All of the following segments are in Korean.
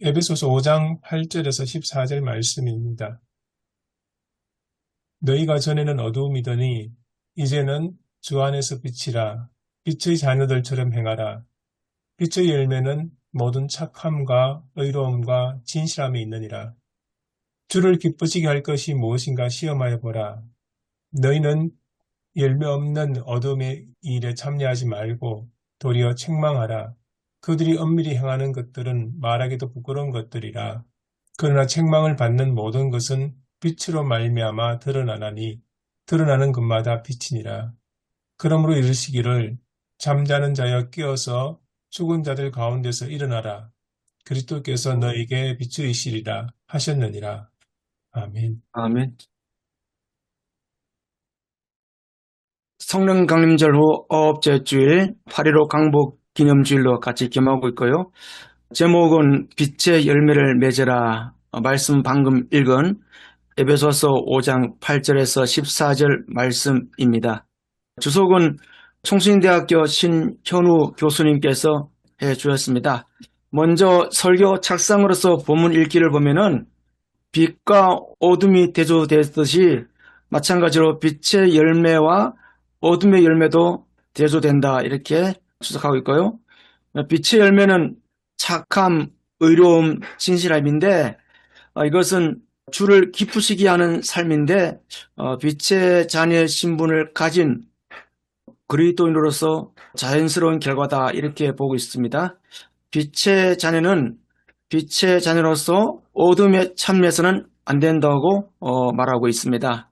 에베소서 5장 8절에서 14절 말씀입니다. 너희가 전에는 어두움이더니 이제는 주 안에서 빛이라. 빛의 자녀들처럼 행하라. 빛의 열매는 모든 착함과 의로움과 진실함이 있느니라. 주를 기쁘시게 할 것이 무엇인가 시험하여 보라. 너희는 열매 없는 어둠의 일에 참여하지 말고 도리어 책망하라. 그들이 엄밀히 행하는 것들은 말하기도 부끄러운 것들이라. 그러나 책망을 받는 모든 것은 빛으로 말미암아 드러나나니 드러나는 것마다 빛이니라. 그러므로 이르시기를 잠자는 자여 깨어서 죽은 자들 가운데서 일어나라. 그리스도께서 너에게 빛이시리라 하셨느니라. 아멘. 아멘. 성령 강림절 후 어업제 주일 8.15 강복 기념주일로 같이 겸하고 있고요. 제목은 빛의 열매를 맺으라. 말씀 방금 읽은 에베소서 5장 8절에서 14절 말씀입니다. 주석은 총신대학교 신현우 교수님께서 해주셨습니다. 먼저 설교 착상으로서 본문 읽기를 보면은 빛과 어둠이 대조되듯이 마찬가지로 빛의 열매와 어둠의 열매도 대조된다 이렇게 추석하고 있고요. 빛의 열매는 착함, 의로움, 진실함인데 이것은 주를 기쁘시게 하는 삶인데 빛의 자녀의 신분을 가진 그리스도인으로서 자연스러운 결과다 이렇게 보고 있습니다. 빛의 자녀는 빛의 자녀로서 어둠에 참여해서는 안 된다고 말하고 있습니다.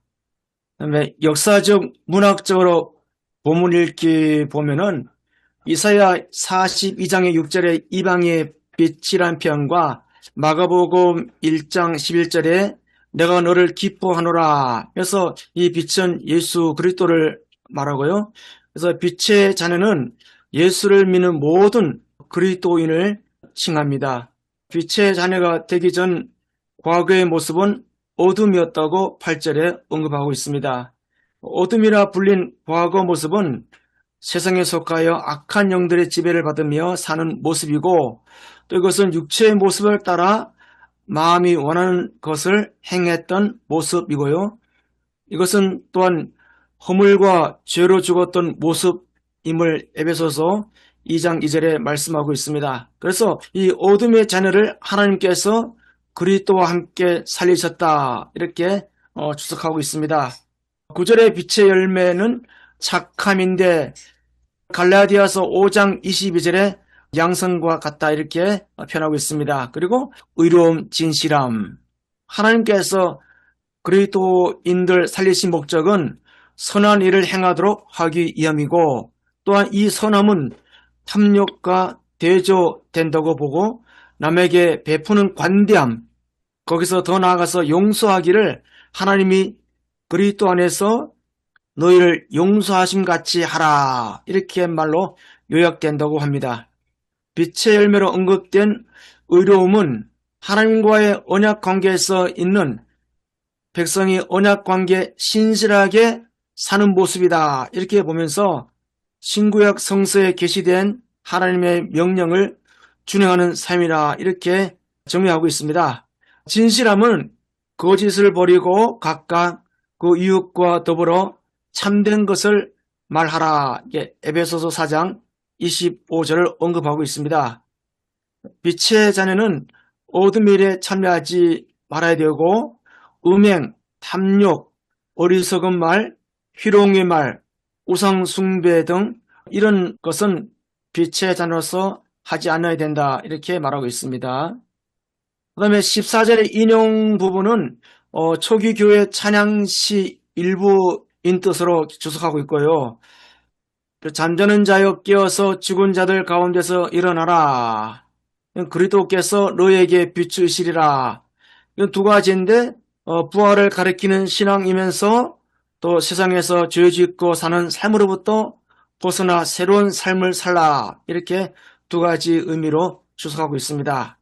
그다음에 역사적 문학적으로 본문 읽기 보면은 이사야 42장의 6절에 이방의 빛이란 표현과 마가복음 1장 11절에 내가 너를 기뻐하노라. 그래서 이 빛은 예수 그리스도를 말하고요. 그래서 빛의 자녀는 예수를 믿는 모든 그리스도인을 칭합니다. 빛의 자녀가 되기 전 과거의 모습은 어둠이었다고 8절에 언급하고 있습니다. 어둠이라 불린 과거 모습은 세상에 속하여 악한 영들의 지배를 받으며 사는 모습이고 또 이것은 육체의 모습을 따라 마음이 원하는 것을 행했던 모습이고요. 이것은 또한 허물과 죄로 죽었던 모습임을 에베소서 2장 2절에 말씀하고 있습니다. 그래서 이 어둠의 자녀를 하나님께서 그리스도와 함께 살리셨다 이렇게 추석하고 있습니다. 9절의 빛의 열매는 착함인데 갈라디아서 5장 22절에 양성과 같다 이렇게 표현하고 있습니다. 그리고 의로움, 진실함. 하나님께서 그리스도인들 살리신 목적은 선한 일을 행하도록 하기 위함이고 또한 이 선함은 탐욕과 대조된다고 보고 남에게 베푸는 관대함, 거기서 더 나아가서 용서하기를 하나님이 그리스도 안에서 너희를 용서하심 같이 하라 이렇게 말로 요약된다고 합니다. 빛의 열매로 언급된 의로움은 하나님과의 언약 관계에서 있는 백성이 언약 관계에 신실하게 사는 모습이다 이렇게 보면서 신구약 성서에 게시된 하나님의 명령을 준행하는 삶이라 이렇게 정의하고 있습니다. 진실함은 거짓을 버리고 각각 그 이웃과 더불어 참된 것을 말하라. 에베소서 4장 25절을 언급하고 있습니다. 빛의 자녀는 어둠의 일에 참여하지 말아야 되고 음행, 탐욕, 어리석은 말, 희롱의 말, 우상 숭배 등 이런 것은 빛의 자녀로서 하지 않아야 된다 이렇게 말하고 있습니다. 그 다음에 14절의 인용 부분은 초기 교회 찬양시 일부인 뜻으로 주석하고 있고요. 잠자는 자여 깨어서 죽은 자들 가운데서 일어나라. 그리스도께서 너에게 비추시리라. 이건 두 가지인데 부활을 가리키는 신앙이면서 또 세상에서 죄 짓고 사는 삶으로부터 벗어나 새로운 삶을 살라. 이렇게 두 가지 의미로 주석하고 있습니다.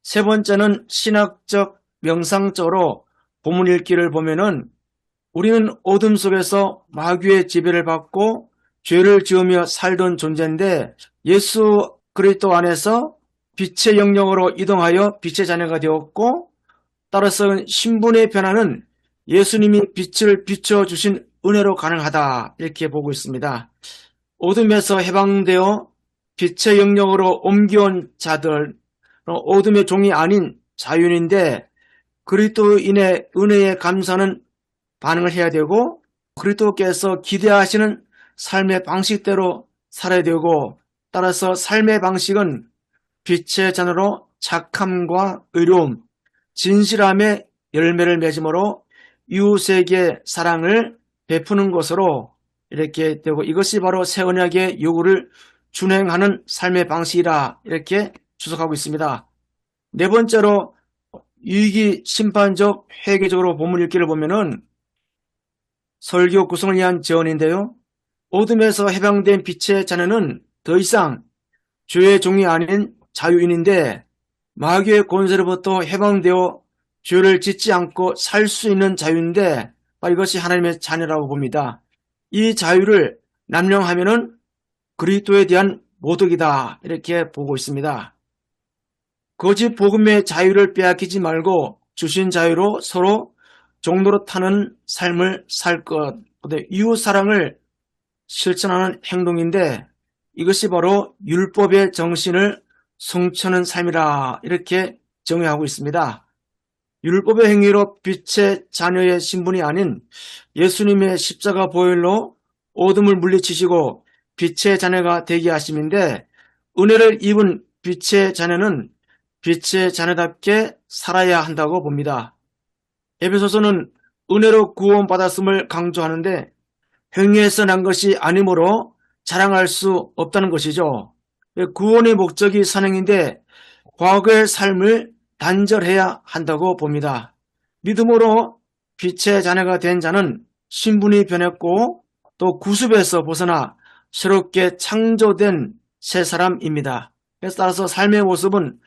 세 번째는 신학적 명상적으로 본문 읽기를 보면은 우리는 어둠 속에서 마귀의 지배를 받고 죄를 지으며 살던 존재인데 예수 그리스도 안에서 빛의 영역으로 이동하여 빛의 자녀가 되었고, 따라서 신분의 변화는 예수님이 빛을 비춰주신 은혜로 가능하다, 이렇게 보고 있습니다. 어둠에서 해방되어 빛의 영역으로 옮겨온 자들, 어둠의 종이 아닌 자유인인데, 그리스도인의 은혜에 감사하는 반응을 해야 되고, 그리스도께서 기대하시는 삶의 방식대로 살아야 되고, 따라서 삶의 방식은 빛의 자녀로 착함과 의로움, 진실함의 열매를 맺음으로 이웃에게 사랑을 베푸는 것으로 이렇게 되고, 이것이 바로 새 언약의 요구를 준행하는 삶의 방식이라 이렇게 주석하고 있습니다. 네 번째로 유익이 심판적 회계적으로 본문 읽기를 보면은 설교 구성을 위한 제언인데요. 어둠에서 해방된 빛의 자녀는 더 이상 죄의 종이 아닌 자유인인데 마귀의 권세로부터 해방되어 죄를 짓지 않고 살 수 있는 자유인데 이것이 하나님의 자녀라고 봅니다. 이 자유를 남용하면은 그리스도에 대한 모독이다 이렇게 보고 있습니다. 거짓 복음의 자유를 빼앗기지 말고 주신 자유로 서로 종로로 타는 삶을 살 것, 이웃 사랑을 실천하는 행동인데 이것이 바로 율법의 정신을 성취하는 삶이라 이렇게 정의하고 있습니다. 율법의 행위로 빛의 자녀의 신분이 아닌 예수님의 십자가 보혈로 어둠을 물리치시고 빛의 자녀가 되게 하심인데 은혜를 입은 빛의 자녀는 빛의 자녀답게 살아야 한다고 봅니다. 에베소서는 은혜로 구원받았음을 강조하는데 행위에서 난 것이 아니므로 자랑할 수 없다는 것이죠. 구원의 목적이 선행인데 과거의 삶을 단절해야 한다고 봅니다. 믿음으로 빛의 자녀가 된 자는 신분이 변했고 또 구습에서 벗어나 새롭게 창조된 새 사람입니다. 그래서 따라서 삶의 모습은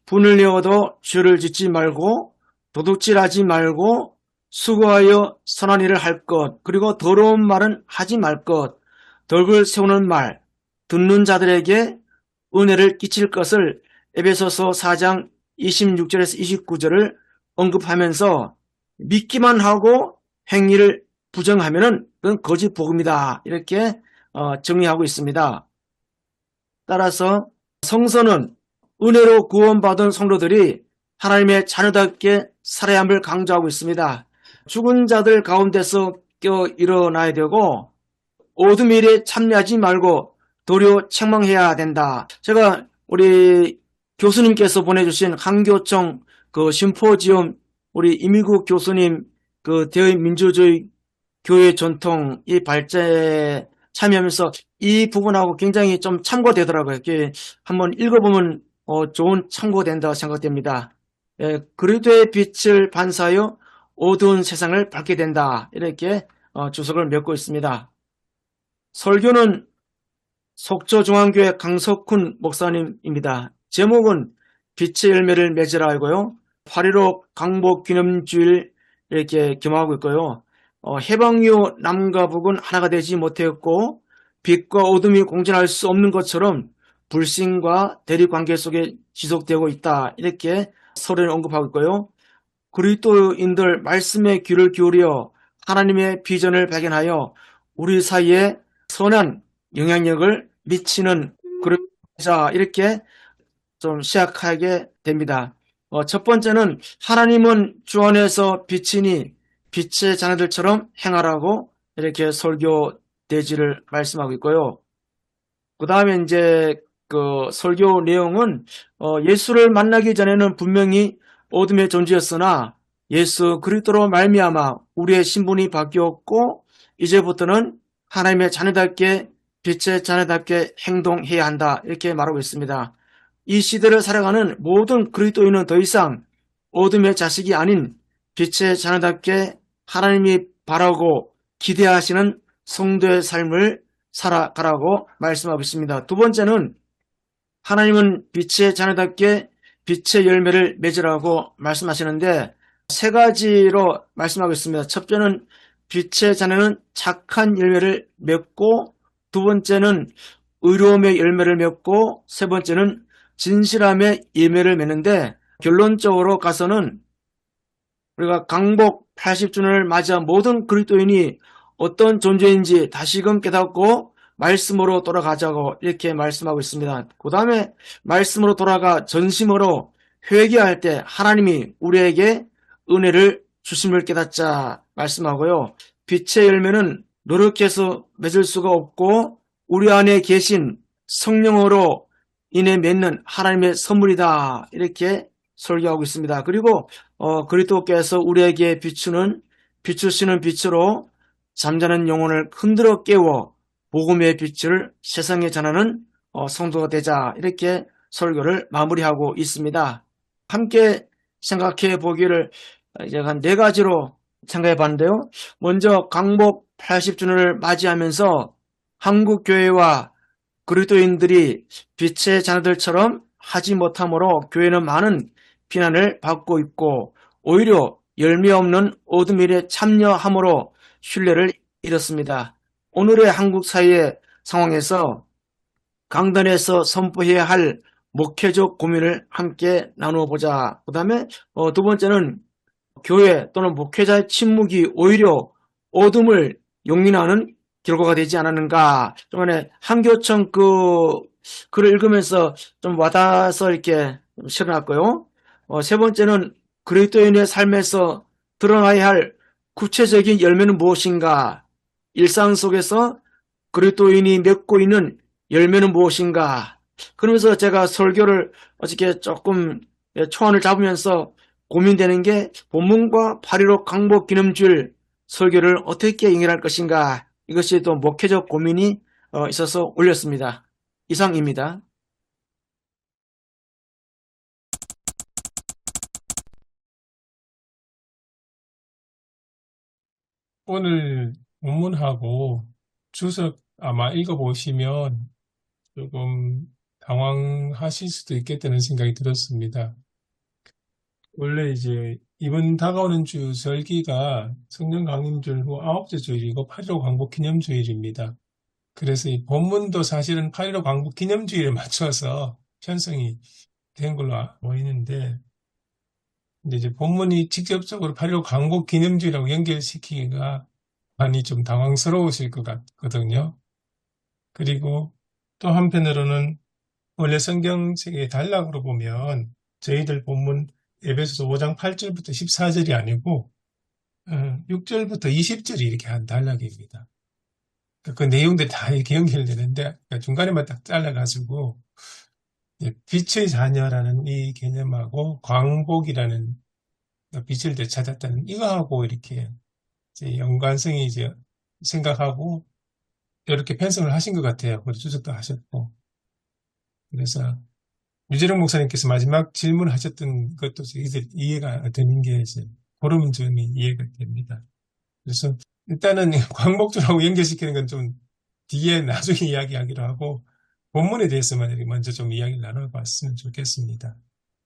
분을 내어도 죄를 짓지 말고 도둑질하지 말고 수고하여 선한 일을 할 것, 그리고 더러운 말은 하지 말 것, 덕을 세우는 말, 듣는 자들에게 은혜를 끼칠 것을 에베소서 4장 26절에서 29절을 언급하면서 믿기만 하고 행위를 부정하면은 그건 거짓 복음이다 이렇게 정의하고 있습니다. 따라서 성서는 은혜로 구원받은 성도들이 하나님의 자녀답게 살아야 함을 강조하고 있습니다. 죽은 자들 가운데서 깨어 일어나야 되고 어둠 일에 참여하지 말고 도리어 책망해야 된다. 제가 우리 교수님께서 보내주신 한교총 그 심포지엄 우리 이미국 교수님 그 대의민주주의 교회 전통 이 발제에 참여하면서 이 부분하고 굉장히 좀 참고되더라고요. 이렇게 한번 읽어보면 좋은 참고된다고 생각됩니다. 그리스도의 빛을 반사하여 어두운 세상을 밝게 된다. 이렇게 주석을 맺고 있습니다. 설교는 속초중앙교회 강석훈 목사님입니다. 제목은 빛의 열매를 맺으라 하고요. 8.15 강복기념주일 이렇게 겸하고 있고요. 해방 이후 남과 북은 하나가 되지 못했고 빛과 어둠이 공존할 수 없는 것처럼 불신과 대립관계 속에 지속되고 있다. 이렇게 서론을 언급하고 있고요. 그리스도인들 말씀에 귀를 기울여 하나님의 비전을 발견하여 우리 사이에 선한 영향력을 미치는 그리스도자 이렇게 좀 시작하게 됩니다. 첫 번째는 하나님은 주 안에서 빛이니 빛의 자녀들처럼 행하라고 이렇게 설교 대지를 말씀하고 있고요. 그 다음에 이제 그 설교 내용은 예수를 만나기 전에는 분명히 어둠의 존재였으나 예수 그리스도로 말미암아 우리의 신분이 바뀌었고 이제부터는 하나님의 자녀답게 빛의 자녀답게 행동해야 한다 이렇게 말하고 있습니다. 이 시대를 살아가는 모든 그리스도인은 더 이상 어둠의 자식이 아닌 빛의 자녀답게 하나님이 바라고 기대하시는 성도의 삶을 살아가라고 말씀하고 있습니다. 두 번째는 하나님은 빛의 자녀답게 빛의 열매를 맺으라고 말씀하시는데 세 가지로 말씀하고 있습니다. 첫 번째는 빛의 자녀는 착한 열매를 맺고 두 번째는 의로움의 열매를 맺고 세 번째는 진실함의 예매를 맺는데 결론적으로 가서는 우리가 강복 80주년을 맞이한 모든 그리스도인이 어떤 존재인지 다시금 깨닫고 말씀으로 돌아가자고 이렇게 말씀하고 있습니다. 그 다음에 말씀으로 돌아가 전심으로 회개할 때 하나님이 우리에게 은혜를 주심을 깨닫자 말씀하고요. 빛의 열매는 노력해서 맺을 수가 없고 우리 안에 계신 성령으로 인해 맺는 하나님의 선물이다 이렇게 설교하고 있습니다. 그리고 그리스도께서 우리에게 비추시는 빛으로 잠자는 영혼을 흔들어 깨워 복음의 빛을 세상에 전하는 성도가 되자 이렇게 설교를 마무리하고 있습니다. 함께 생각해 보기를 이제 한 네 가지로 생각해 봤는데요. 먼저 강복 80주년을 맞이하면서 한국 교회와 그리스도인들이 빛의 자녀들처럼 하지 못함으로 교회는 많은 비난을 받고 있고 오히려 열매 없는 어둠 일에 참여함으로 신뢰를 잃었습니다. 오늘의 한국 사회의 상황에서 강단에서 선포해야 할 목회적 고민을 함께 나누어 보자. 그 다음에 두 번째는 교회 또는 목회자의 침묵이 오히려 어둠을 용인하는 결과가 되지 않았는가. 저번에 한교청 글을 읽으면서 좀 와닿아서 이렇게 실어놨고요. 세 번째는 그리스도인의 삶에서 드러나야 할 구체적인 열매는 무엇인가? 일상 속에서 그리스도인이 맺고 있는 열매는 무엇인가? 그러면서 제가 설교를 어저께 조금 초안을 잡으면서 고민되는 게 본문과 8.15 강복 기념주일 설교를 어떻게 연결할 것인가? 이것이 또 목회적 고민이 있어서 올렸습니다. 이상입니다. 오늘 본문하고 주석 아마 읽어보시면 조금 당황하실 수도 있겠다는 생각이 들었습니다. 원래 이제 이번 다가오는 주 절기가 성령 강림절 후 아홉째 주일이고 8.15 광복 기념주일입니다. 그래서 이 본문도 사실은 8.15 광복 기념주일에 맞춰서 편성이 된 걸로 보이는데, 근데 이제 본문이 직접적으로 8.15 광복 기념주일하고 연결시키기가 많이 좀 당황스러우실 것 같거든요. 그리고 또 한편으로는 원래 성경책의 단락으로 보면 저희들 본문 에베소서 5장 8절부터 14절이 아니고 6절부터 20절이 이렇게 한 단락입니다. 그 내용들 다 이렇게 연결되는데 중간에만 딱 잘라가지고 빛의 자녀라는 이 개념하고 광복이라는 빛을 되찾았다는 이거하고 이렇게 이제 연관성이 이제 생각하고 이렇게 편성을 하신 것 같아요. 그리고 주석도 하셨고. 그래서 유재룡 목사님께서 마지막 질문하셨던 것도 저희들 이해가 되는 게 이제 그런 점이 이해가 됩니다. 그래서 일단은 광복절하고 연결시키는 건 좀 뒤에 나중에 이야기하기로 하고 본문에 대해서만 이렇게 먼저 좀 이야기를 나눠봤으면 좋겠습니다.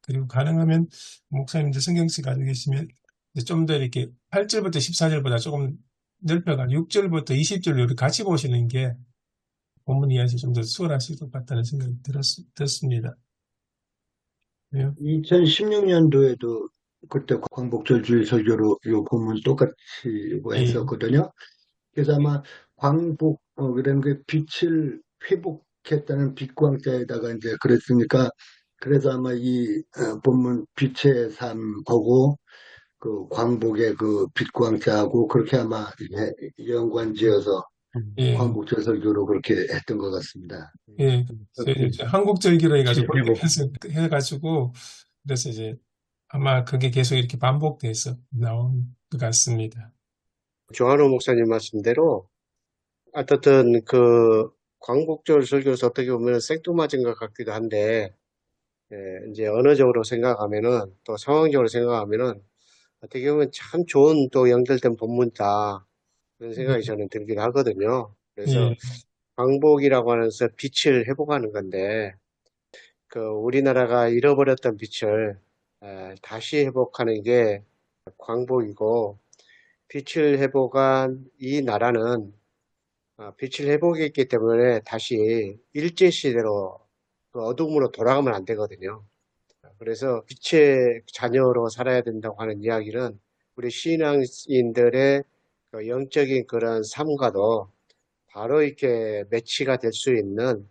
그리고 가능하면 목사님들 성경책 가지고 계시면 좀 더 이렇게 8절부터 14절보다 조금 넓혀가 6절부터 20절로 이렇게 같이 보시는 게 본문 이해에서 좀 더 수월하실 것 같다는 생각이 들었습니다. 2016년도에도 그때 광복절주일 설교로 요 본문 똑같이 뭐 예, 했었거든요. 그래서 아마 광복, 그런 게 빛을 회복했다는 빛광자에다가 이제 그랬으니까, 그래서 아마 이 본문 빛의 삶하고 그 광복의 그 빛광자하고 그렇게 아마 연관지어서 예, 광복절 설교로 그렇게 했던 것 같습니다. 예. 그래서 이제 한국절기로 해가지고 그렇게 회복. 해가지고 그래서 이제 아마 그게 계속 이렇게 반복돼서 나온 것 같습니다. 조한호 목사님 말씀대로 어떻든 그 광복절 설교에서 어떻게 보면 생뚱맞은 것 같기도 한데 이제 언어적으로 생각하면은 또 상황적으로 생각하면은 어떻게 보면 참 좋은 또 연결된 본문이다 그런 생각이 저는 들기도 하거든요. 그래서 예, 광복이라고 하면서 빛을 회복하는 건데 그 우리나라가 잃어버렸던 빛을 다시 회복하는 게 광복이고 빛을 회복한 이 나라는 빛을 회복했기 때문에 다시 일제시대로 그 어둠으로 돌아가면 안 되거든요. 그래서 빛의 자녀로 살아야 된다고 하는 이야기는 우리 신앙인들의 그 영적인 그런 삶과도 바로 이렇게 매치가 될 수 있는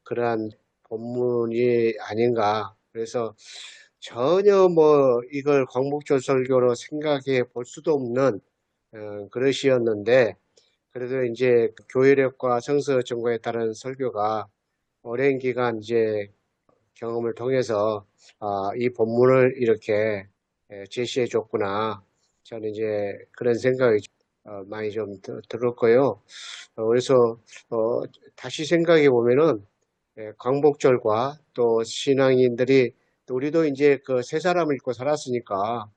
그러한 본문이 아닌가. 그래서 전혀 뭐 이걸 광복절 설교로 생각해 볼 수도 없는 그릇이었는데, 그래도 이제 교회력과 성서 정보에 따른 설교가 오랜 기간 이제 경험을 통해서 이 본문을 이렇게 제시해 줬구나. 저는 이제 그런 생각이 많이 좀 들었고요. 그래서 다시 생각해 보면은 광복절과 또 신앙인들이 또 우리도 이제 그 새 사람을 입고 살았으니까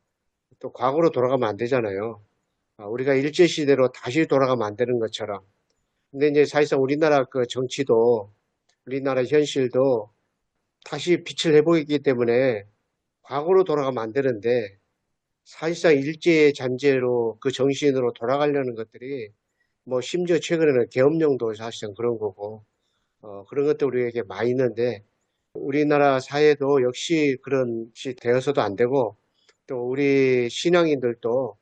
또 과거로 돌아가면 안 되잖아요. 우리가 일제시대로 다시 돌아가면 안 되는 것처럼. 근데 이제 사실상 우리나라 그 정치도 우리나라 현실도 다시 빛을 내보이기 때문에 과거로 돌아가면 안 되는데 사실상 일제의 잔재로 그 정신으로 돌아가려는 것들이 뭐 심지어 최근에는 계엄령도 사실상 그런 거고 그런 것도 우리에게 많이 있는데 우리나라 사회도 역시 그런 것이 되어서도 안 되고 또 우리 신앙인들도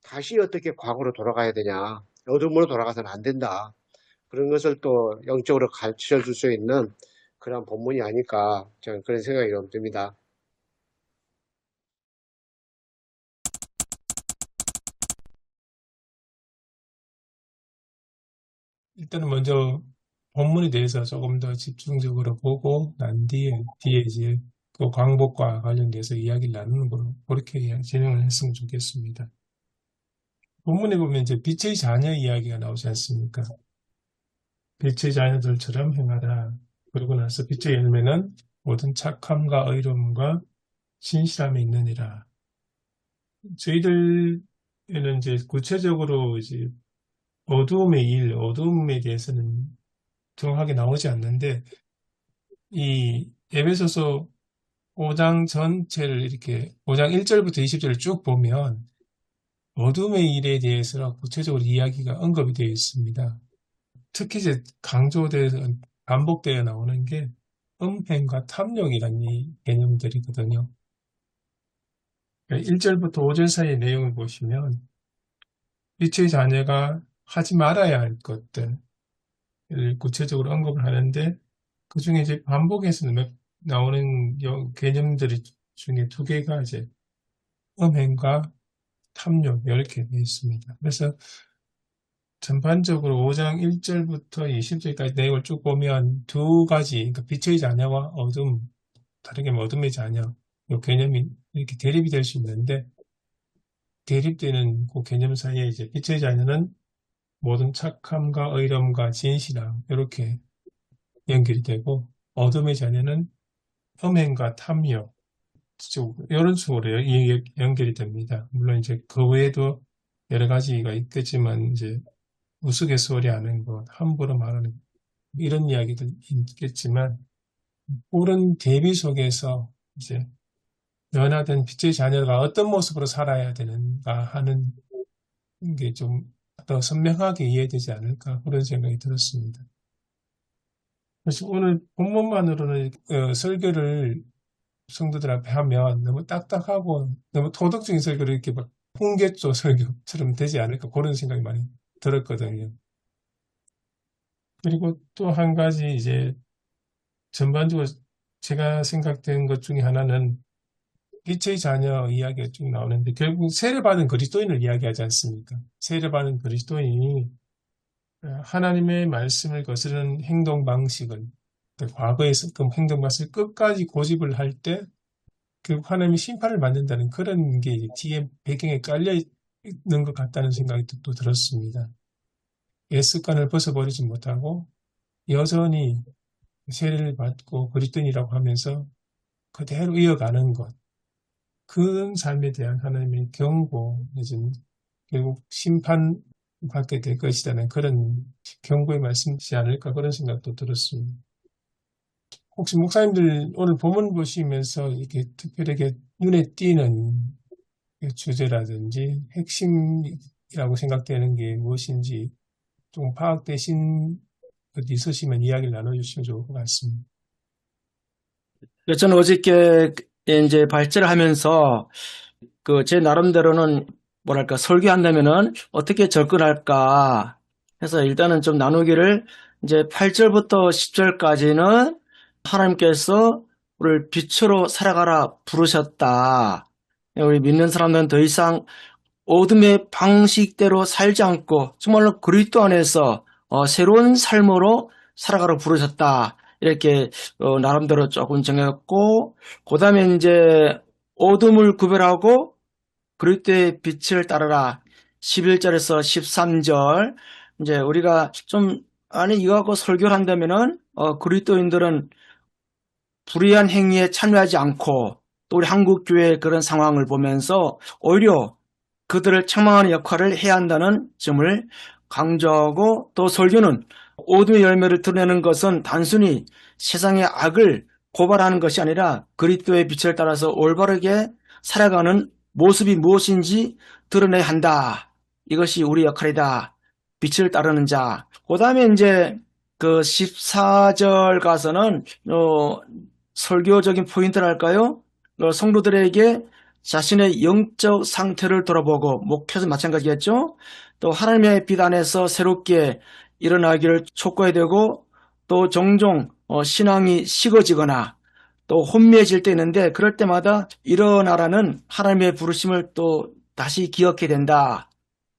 다시 어떻게 과거로 돌아가야 되냐. 어둠으로 돌아가서는 안 된다. 그런 것을 또 영적으로 가르쳐 줄 수 있는 그런 본문이 아닐까. 저는 그런 생각이 좀 듭니다. 일단은 먼저 본문에 대해서 조금 더 집중적으로 보고 난 뒤에 이제 그 광복과 관련돼서 이야기를 나누는 걸로 그렇게 진행을 했으면 좋겠습니다. 본문에 보면 이제 빛의 자녀 이야기가 나오지 않습니까? 빛의 자녀들처럼 행하라. 그러고 나서 빛의 열매는 모든 착함과 의로움과 신실함이 있느니라. 저희들에는 이제 구체적으로 이제 어두움의 일, 어두움에 대해서는 정확하게 나오지 않는데 이 에베소서 5장 전체를 이렇게 5장 1절부터 20절을 쭉 보면 어둠의 일에 대해서 구체적으로 이야기가 언급이 되어 있습니다. 특히 이제 강조되어 반복되어 나오는 게 음행과 탐욕이라는 이 개념들이거든요. 1절부터 5절 사이의 내용을 보시면 빛의 자녀가 하지 말아야 할 것들을 구체적으로 언급을 하는데 그 중에 이제 반복해서 나오는 개념들 중에 두 개가 이제 음행과 탐욕 이렇게 되어 있습니다. 그래서 전반적으로 5장 1절부터 20절까지 내용을 쭉 보면 두 가지, 그러니까 빛의 자녀와 어둠, 다르게 말하면 어둠의 자녀, 이 개념이 이렇게 대립이 될 수 있는데 대립되는 그 개념 사이에 이제 빛의 자녀는 모든 착함과 의로움과 진실함 이렇게 연결이 되고 어둠의 자녀는 음행과 탐욕 이런 식으로 연결이 됩니다. 물론 이제 그 외에도 여러 가지가 있겠지만 이제 우스갯소리하는 것, 함부로 말하는 것, 이런 이야기도 있겠지만 옳은 대비 속에서 이제 변화된 빛의 자녀가 어떤 모습으로 살아야 되는가 하는 게 좀 더 선명하게 이해되지 않을까 그런 생각이 들었습니다. 그래서 오늘 본문만으로는 설교를 성도들 앞에 하면 너무 딱딱하고 너무 도덕적인 설교를 이렇게 막 풍계조 설교처럼 되지 않을까 그런 생각이 많이 들었거든요. 그리고 또 한 가지 이제 전반적으로 제가 생각된 것 중에 하나는 빛의 자녀 이야기가 쭉 나오는데 결국 세례받은 그리스도인을 이야기하지 않습니까? 세례받은 그리스도인이 하나님의 말씀을 거스르는 행동 방식을 과거에 썼던 행동 방식을 끝까지 고집을 할 때 결국 하나님이 심판을 받는다는 그런 게 이제 뒤에 배경에 깔려 있는 것 같다는 생각이 또 들었습니다. 옛 습관을 벗어버리지 못하고 여전히 세례를 받고 그리스도인이라고 하면서 그대로 이어가는 것. 그 삶에 대한 하나님의 경고, 이제 결국 심판받게 될 것이라는 그런 경고의 말씀이지 않을까 그런 생각도 들었습니다. 혹시 목사님들 오늘 본문 보시면서 이렇게 특별하게 눈에 띄는 주제라든지 핵심이라고 생각되는 게 무엇인지 좀 파악되신 것 있으시면 이야기를 나눠주시면 좋을 것 같습니다. 저는 어저께 이제 발제를 하면서 제 나름대로는 뭐랄까 설교한다면은 어떻게 접근할까 해서 일단은 좀 나누기를 이제 8절부터 10절까지는 하나님께서 우리를 빛으로 살아가라 부르셨다. 우리 믿는 사람들은 더 이상 어둠의 방식대로 살지 않고 정말로 그리스도 안에서 새로운 삶으로 살아가라 부르셨다. 이렇게 나름대로 조금 정했고 그다음에 이제 어둠을 구별하고 그리스도의 빛을 따르라. 11절에서 13절. 이제 우리가 좀 아니 이거 갖고 설교를 한다면은 그리스도인들은 불의한 행위에 참여하지 않고 또 우리 한국 교회의 그런 상황을 보면서 오히려 그들을 책망하는 역할을 해야 한다는 점을 강조하고 또 설교는 어둠의 열매를 드러내는 것은 단순히 세상의 악을 고발하는 것이 아니라 그리스도의 빛을 따라서 올바르게 살아가는 모습이 무엇인지 드러내야 한다. 이것이 우리 역할이다. 빛을 따르는 자. 그 다음에 이제 그 14절 가서는 설교적인 포인트랄까요? 성도들에게 자신의 영적 상태를 돌아보고 목회에서 마찬가지겠죠. 또 하나님의 빛 안에서 새롭게 일어나기를 촉구해야 되고 또 종종 신앙이 식어지거나 또 혼미해질 때 있는데 그럴 때마다 일어나라는 하나님의 부르심을 또 다시 기억해야 된다.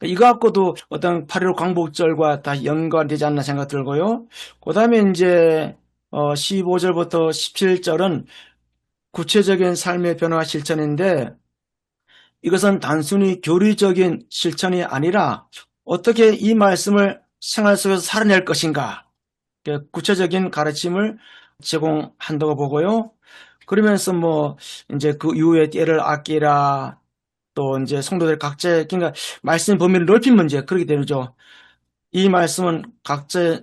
이거 갖고도 어떤 8.15 광복절과 다 연관되지 않나 생각 들고요. 그 다음에 이제 15절부터 17절은 구체적인 삶의 변화 실천인데 이것은 단순히 교리적인 실천이 아니라 어떻게 이 말씀을 생활 속에서 살아낼 것인가 구체적인 가르침을 제공한다고 보고요. 그러면서 뭐 이제 그 이후에 때를 아끼라 또 이제 성도들 각자의 그러니까 말씀 범위를 넓힌 문제 그렇게 되죠. 이 말씀은 각자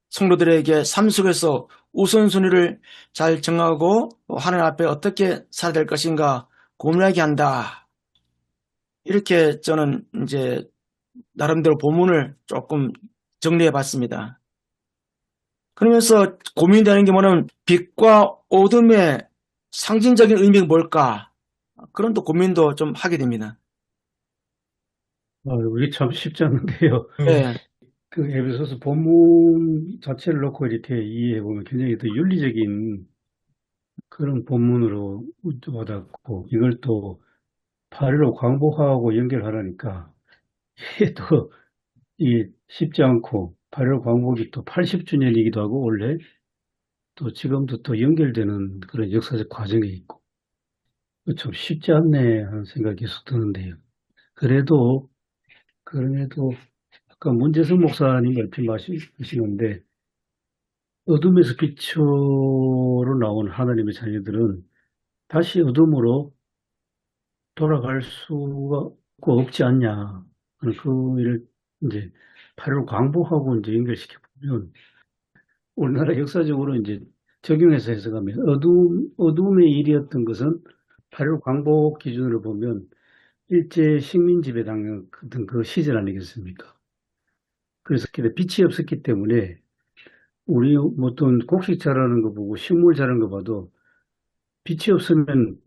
성도들에게 삶 속에서 우선순위를 잘 정하고 하나님 앞에 어떻게 살아야 될 것인가 고민하게 한다. 이렇게 저는 이제 나름대로 본문을 조금 정리해 봤습니다. 그러면서 고민되는 게 뭐냐면 빛과 어둠의 상징적인 의미가 뭘까? 그런 또 고민도 좀 하게 됩니다. 이게 참 쉽지 않은데요. 네. 그 에베소서 본문 자체를 놓고 이렇게 이해해보면 굉장히 더 윤리적인 그런 본문으로 와닿고, 이걸 또 8.15 광복하고 연결하라니까, 이게 또, 이게 쉽지 않고, 8.15 광복이 또 80주년이기도 하고, 원래, 또 지금도 또 연결되는 그런 역사적 과정이 있고, 참 쉽지 않네 하는 생각이 계속 드는데요. 그럼에도, 아까 문재성 목사님 말씀하시는데, 어둠에서 빛으로 나온 하나님의 자녀들은 다시 어둠으로 돌아갈 수가 없지 않냐 하는 그 일을 이제 8.15 광복하고 이제 연결시켜 보면 우리나라 역사적으로 이제 적용해서 해석하면 어둠의 일이었던 것은 8.15 광복 기준으로 보면 일제 식민지배 당했던 그 시절 아니겠습니까? 그래서 빛이 없었기 때문에 우리 어떤 곡식 자라는 거 보고 식물 자라는 거 봐도 빛이 없으면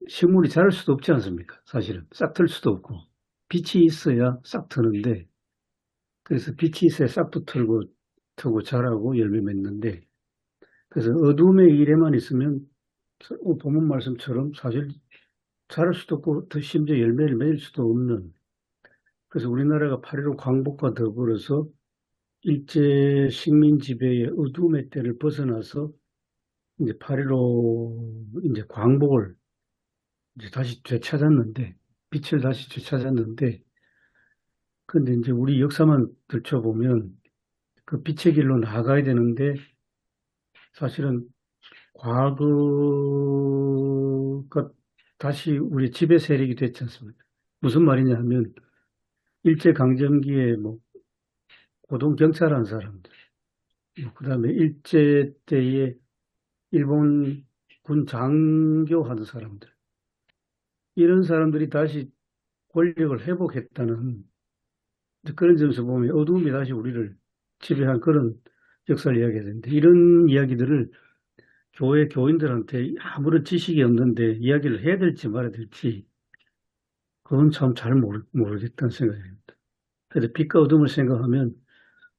식물이 자랄 수도 없지 않습니까? 사실은 싹 틀 수도 없고 빛이 있어야 싹 트는데 그래서 빛이 있어야 싹도 트고 자라고 열매 맺는데 그래서 어둠의 일에만 있으면 본문 말씀처럼 사실 자랄 수도 없고 더 심지어 열매를 맺을 수도 없는 그래서 우리나라가 8.15 광복과 더불어서 일제 식민 지배의 어둠의 때를 벗어나서 이제 8.15 이제 광복을 이제 다시 되찾았는데 빛을 다시 되찾았는데 근데 이제 우리 역사만 들춰보면 그 빛의 길로 나아가야 되는데 사실은 과거가 다시 우리 지배 세력이 됐지 않습니까? 무슨 말이냐 하면 일제강점기에 뭐 고동경찰한 사람들 그다음에 일제 때에 일본 군 장교하는 사람들 이런 사람들이 다시 권력을 회복했다는 그런 점에서 보면 어두움이 다시 우리를 지배한 그런 역사를 이야기해야 되는데 이런 이야기들을 교회 교인들한테 아무런 지식이 없는데 이야기를 해야 될지 말아야 될지 그건 참 잘 모르겠다는 생각입니다. 그래서 빛과 어둠을 생각하면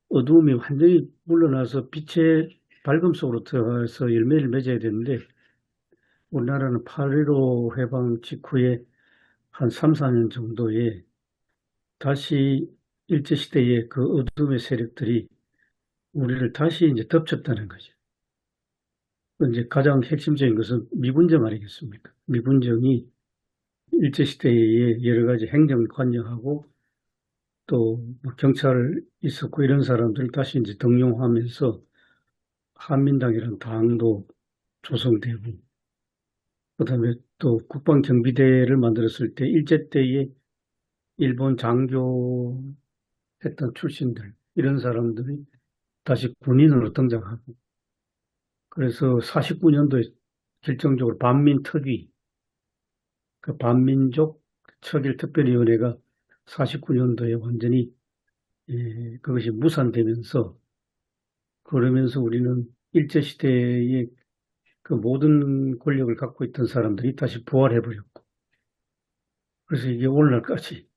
어두움이 완전히 물러나서 빛의 밝음 속으로 들어가서 열매를 맺어야 되는데 우리나라는 8.15 해방 직후에 한 3, 4년 정도에 다시 일제시대의 그 어둠의 세력들이 우리를 다시 이제 덮쳤다는 거죠. 이제 가장 핵심적인 것은 미군정 아니겠습니까? 미군정이 일제시대에 여러 가지 행정관여하고 또뭐 경찰 있었고 이런 사람들을 다시 이제 등용하면서 한민당이라는 당도 조성되고 그다음에 또 국방경비대를 만들었을 때 일제 때에 일본 장교 했던 출신들 이런 사람들이 다시 군인으로 등장하고 그래서 49년도에 결정적으로 반민특위 그 반민족 척일특별위원회가 49년도에 완전히 그것이 무산되면서 그러면서 우리는 일제시대의 그 모든 권력을 갖고 있던 사람들이 다시 부활해버렸고 그래서 이게 오늘날까지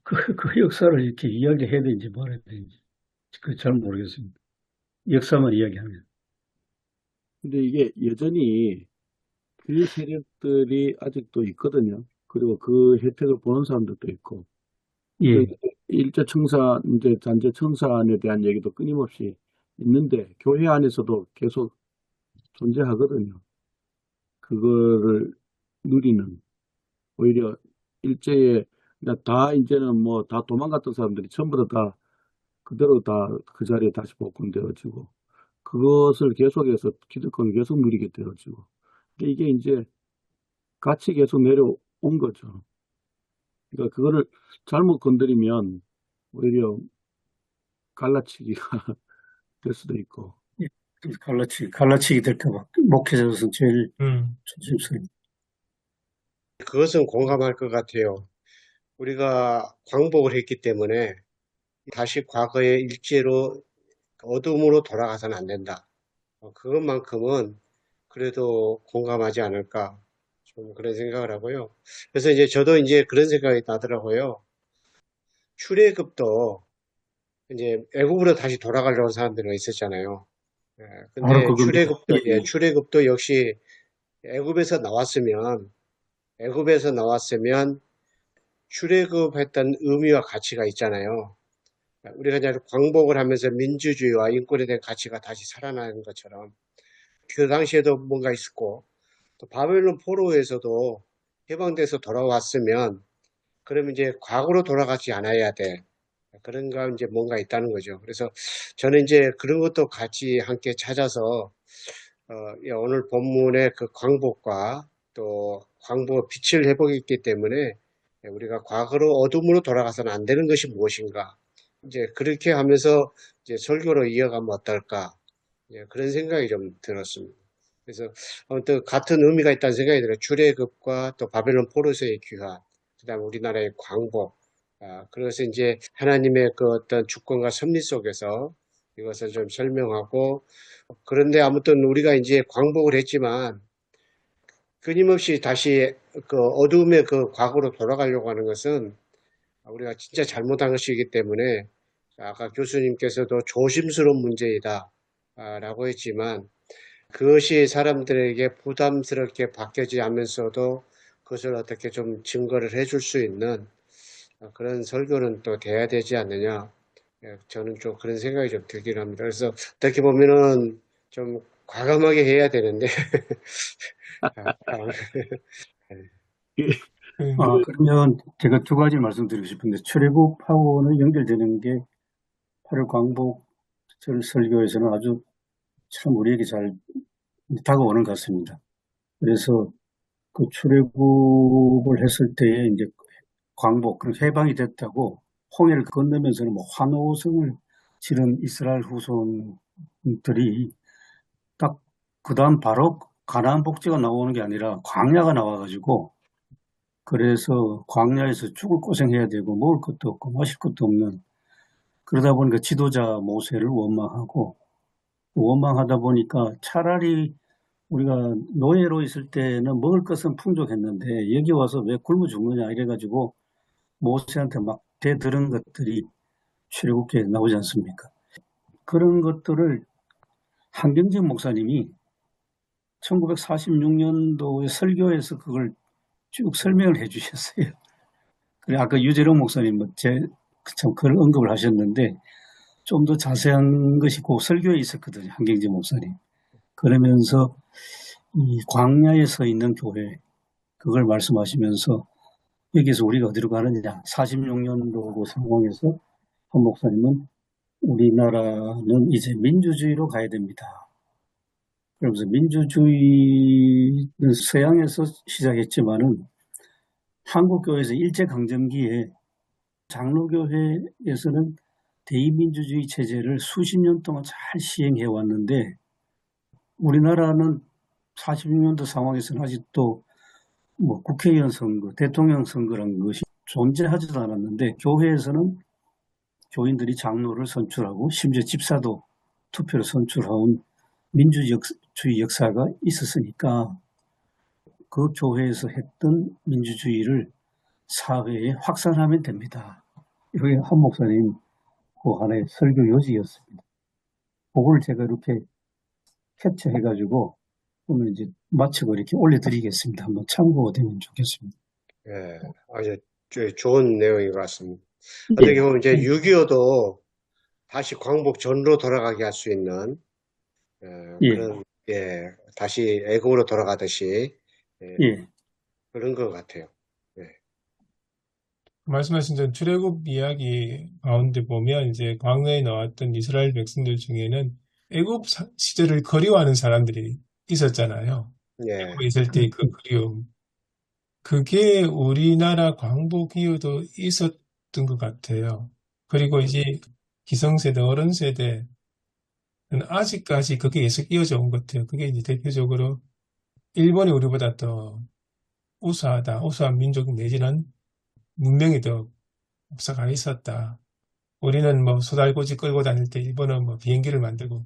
그 역사를 이렇게 이야기해야 되는지 말아야 되는지 그 잘 모르겠습니다. 역사만 이야기하면. 근데 이게 여전히 그 세력들이 아직도 있거든요. 그리고 그 혜택을 보는 사람들도 있고. 예, 일제 청산, 이제 잔재 청산에 대한 얘기도 끊임없이 있는데, 교회 안에서도 계속 존재하거든요. 그거를 누리는, 오히려 일제에, 다 이제는 뭐 다 도망갔던 사람들이 전부 다 그대로 다 그 자리에 다시 복권되어지고, 그것을 계속해서 기득권을 계속 누리게 되어지고, 이게 이제 같이 계속 내려온 거죠. 그러니까 그거를 잘못 건드리면 오히려 갈라치기가 될 수도 있고. 갈라치기 될까봐 목회자로서 제일 음, 조심스럽습니다. 그것은 공감할 것 같아요. 우리가 광복을 했기 때문에 다시 과거의 일제로 어둠으로 돌아가서는 안 된다. 그것만큼은 그래도 공감하지 않을까. 좀 그런 생각을 하고요. 그래서 이제 저도 이제 그런 생각이 나더라고요. 출애굽도 이제 애굽으로 다시 돌아가려는 사람들이 있었잖아요. 예, 바로 근데 그겁니다. 출애굽도 역시 애굽에서 나왔으면 출애굽했던 의미와 가치가 있잖아요. 우리가 이제 광복을 하면서 민주주의와 인권에 대한 가치가 다시 살아나는 것처럼 그 당시에도 뭔가 있었고 또 바벨론 포로에서도 해방돼서 돌아왔으면 그러면 이제 과거로 돌아가지 않아야 돼. 그런가 이제 뭔가 있다는 거죠. 그래서 저는 이제 그런 것도 같이 함께 찾아서 오늘 본문의 그 광복과 또 광복의 빛을 회복했기 때문에 우리가 과거로 어둠으로 돌아가서는 안 되는 것이 무엇인가. 이제 그렇게 하면서 이제 설교로 이어가면 어떨까. 그런 생각이 좀 들었습니다. 그래서 아무튼 같은 의미가 있다는 생각이 들어요. 출애굽과 또 바벨론 포로서의 귀환, 그다음 우리나라의 광복. 그래서 이제 하나님의 그 어떤 주권과 섭리 속에서 이것을 좀 설명하고 그런데 아무튼 우리가 이제 광복을 했지만 끊임없이 다시 그 어두움의 그 과거로 돌아가려고 하는 것은 우리가 진짜 잘못한 것이기 때문에 아까 교수님께서도 조심스러운 문제이다 라고 했지만 그것이 사람들에게 부담스럽게 바뀌지 않으면서도 그것을 어떻게 좀 증거를 해줄 수 있는 그런 설교는 또 돼야 되지 않느냐. 저는 좀 그런 생각이 좀 들긴 합니다. 그래서 어떻게 보면은 좀 과감하게 해야 되는데. 음, 그러면 제가 두 가지 말씀드리고 싶은데 출애굽하고는 연결되는 게 8월 광복절 설교에서는 아주 참 우리에게 잘 다가오는 것 같습니다. 그래서 그 출애굽을 했을 때에 이제 광복, 그런 해방이 됐다고 홍해를 건너면서는 뭐 환호성을 지른 이스라엘 후손들이 딱 그 다음 바로 가나안 복지가 나오는 게 아니라 광야가 나와가지고 그래서 광야에서 죽을 고생해야 되고 먹을 것도 없고 마실 것도 없는 그러다 보니까 지도자 모세를 원망하고 원망하다 보니까 차라리 우리가 노예로 있을 때는 먹을 것은 풍족했는데 여기 와서 왜 굶어 죽느냐 이래가지고 모세한테 막 대들은 것들이 출애굽기에 나오지 않습니까? 그런 것들을 한경직 목사님이 1946년도에 설교에서 그걸 쭉 설명을 해 주셨어요. 그래, 아까 유재룡 목사님 참 그런 언급을 하셨는데 좀 더 자세한 것이 그 설교에 있었거든요. 한경직 목사님. 그러면서 이 광야에 서 있는 교회 그걸 말씀하시면서 여기서 우리가 어디로 가느냐. 46년도 그 상황에서 한 목사님은 우리나라는 이제 민주주의로 가야 됩니다. 그러면서 민주주의는 서양에서 시작했지만은 한국교회에서 일제강점기에 장로교회에서는 대의민주주의 체제를 수십 년 동안 잘 시행해 왔는데 우리나라는 46년도 상황에서는 아직도 뭐 국회의원 선거, 대통령 선거라는 것이 존재하지도 않았는데 교회에서는 교인들이 장로를 선출하고 심지어 집사도 투표로 선출해온 민주주의 역사가 있었으니까 그 교회에서 했던 민주주의를 사회에 확산하면 됩니다. 이게 한 목사님 그 하나의 설교 요지였습니다. 그걸 제가 이렇게 캡처해가지고 오늘 이제 마치고 이렇게 올려드리겠습니다. 한번 참고가 되면 좋겠습니다. 예, 아주 좋은 내용인 것 같습니다. 어떻게 보면 이제 6.25도 다시 광복 전으로 돌아가게 할 수 있는 그런 다시 애국으로 돌아가듯이 그런 것 같아요. 말씀하신 전 출애굽 이야기 가운데 보면 이제 광야에 나왔던 이스라엘 백성들 중에는 애굽 시절을 그리워하는 사람들이 있었잖아요. 애굽에 있을 때 그 그리움. 그게 우리나라 광복 이후도 있었던 것 같아요. 그리고 이제 기성세대, 어른 세대는 아직까지 그게 계속 이어져 온 것 같아요. 그게 이제 대표적으로 일본이 우리보다 더 우수한 민족 내지는 문명이 더 역사가 있었다. 우리는 뭐 소달구지 끌고 다닐 때 일본은 뭐 비행기를 만들고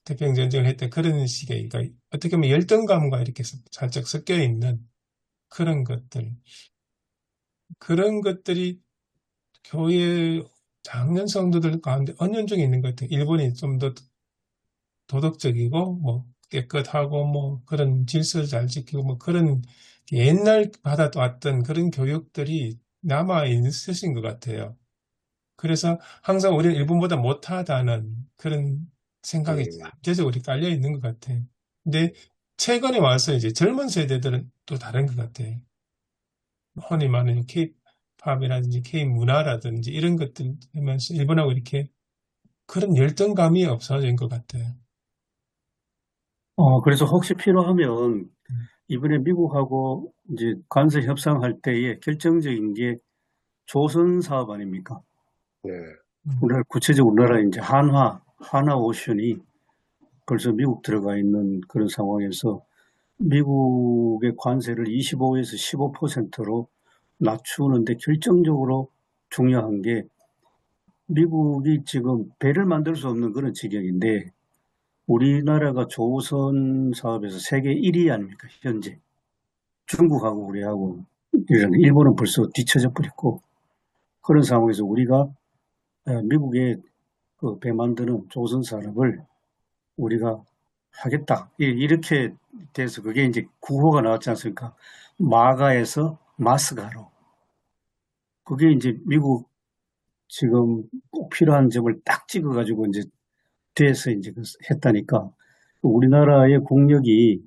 태평양 전쟁을 했던 그런 식의, 그러니까 어떻게 보면 열등감과 이렇게 살짝 섞여 있는 그런 것들이 교회 작년 성도들 가운데 은연중에 있는 것 같아요. 일본이 좀 더 도덕적이고 뭐 깨끗하고 뭐 그런 질서를 잘 지키고 뭐 그런 옛날 받아왔던 그런 교육들이 남아 있으신 것 같아요. 그래서 항상 우리는 일본보다 못하다는 그런 생각이 잠재적으로 깔려 있는 것 같아요. 근데 최근에 와서 이제 젊은 세대들은 또 다른 것 같아요. 흔히 말하는 K-팝이라든지 K-문화라든지 이런 것들 하면서 일본하고 이렇게 그런 열등감이 없어진 것 같아요. 그래서 혹시 필요하면 이번에 미국하고 이제 관세 협상할 때에 결정적인 게 조선 사업 아닙니까? 우리나라 구체적으로 우리나라 이제 한화 오션이 벌써 미국 들어가 있는 그런 상황에서 미국의 관세를 25에서 15%로 낮추는데 결정적으로 중요한 게 미국이 지금 배를 만들 수 없는 그런 지경인데 우리나라가 조선 사업에서 세계 1위 아닙니까? 현재 중국하고 우리하고 일본은 벌써 뒤처져 버렸고 그런 상황에서 우리가 미국의 그 배 만드는 조선 산업을 우리가 하겠다 이렇게 돼서 그게 이제 구호가 나왔지 않습니까? 마가에서 마스가로 그게 이제 미국 지금 꼭 필요한 점을 딱 찍어가지고 이제 돼서 이제 했다니까 우리나라의 국력이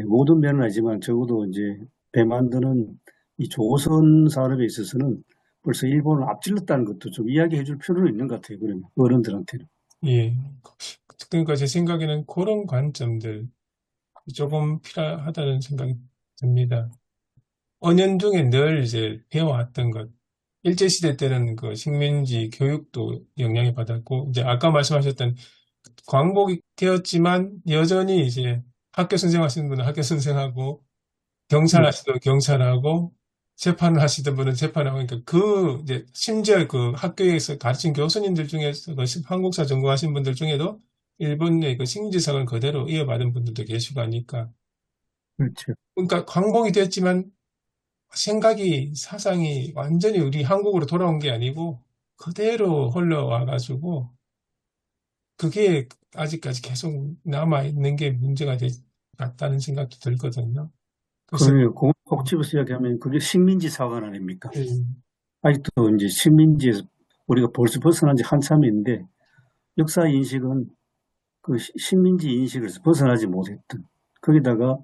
모든 면은 아니지만 적어도 이제 배 만드는 이 조선 산업에 있어서는 벌써 일본을 앞질렀다는 것도 좀 이야기해 줄 필요는 있는 것 같아요. 그러면 어른들한테는. 예. 그러니까 제 생각에는 그런 관점들 조금 필요하다는 생각이 듭니다. 은연중에 늘 이제 배워왔던 것. 일제시대 때는 그 식민지 교육도 영향을 받았고, 이제 아까 말씀하셨던 광복이 되었지만 여전히 이제 학교 선생하시는 분은 학교 선생하고, 경찰 하시던 분은 경찰하고, 재판을 하시던 분은 재판하고, 그러니까 심지어 그 학교에서 가르친 교수님들 중에서 한국사 전공하신 분들 중에도 일본의 그 식민지성을 그대로 이어받은 분들도 계시고 하니까. 그렇죠. 그러니까 광복이 됐지만 생각이, 사상이 완전히 우리 한국으로 돌아온 게 아니고 그대로 흘러와가지고 그게 아직까지 계속 남아있는 게 문제가 같다는 생각도 들거든요. 그래서, 그러면 공복집에서 이야기하면 그게 식민지 사관 아닙니까? 음, 아직도 이제 식민지에서 우리가 벌써 벗어난 지 한참인데 역사 인식은 그 식민지 인식에서 벗어나지 못했던 거기다가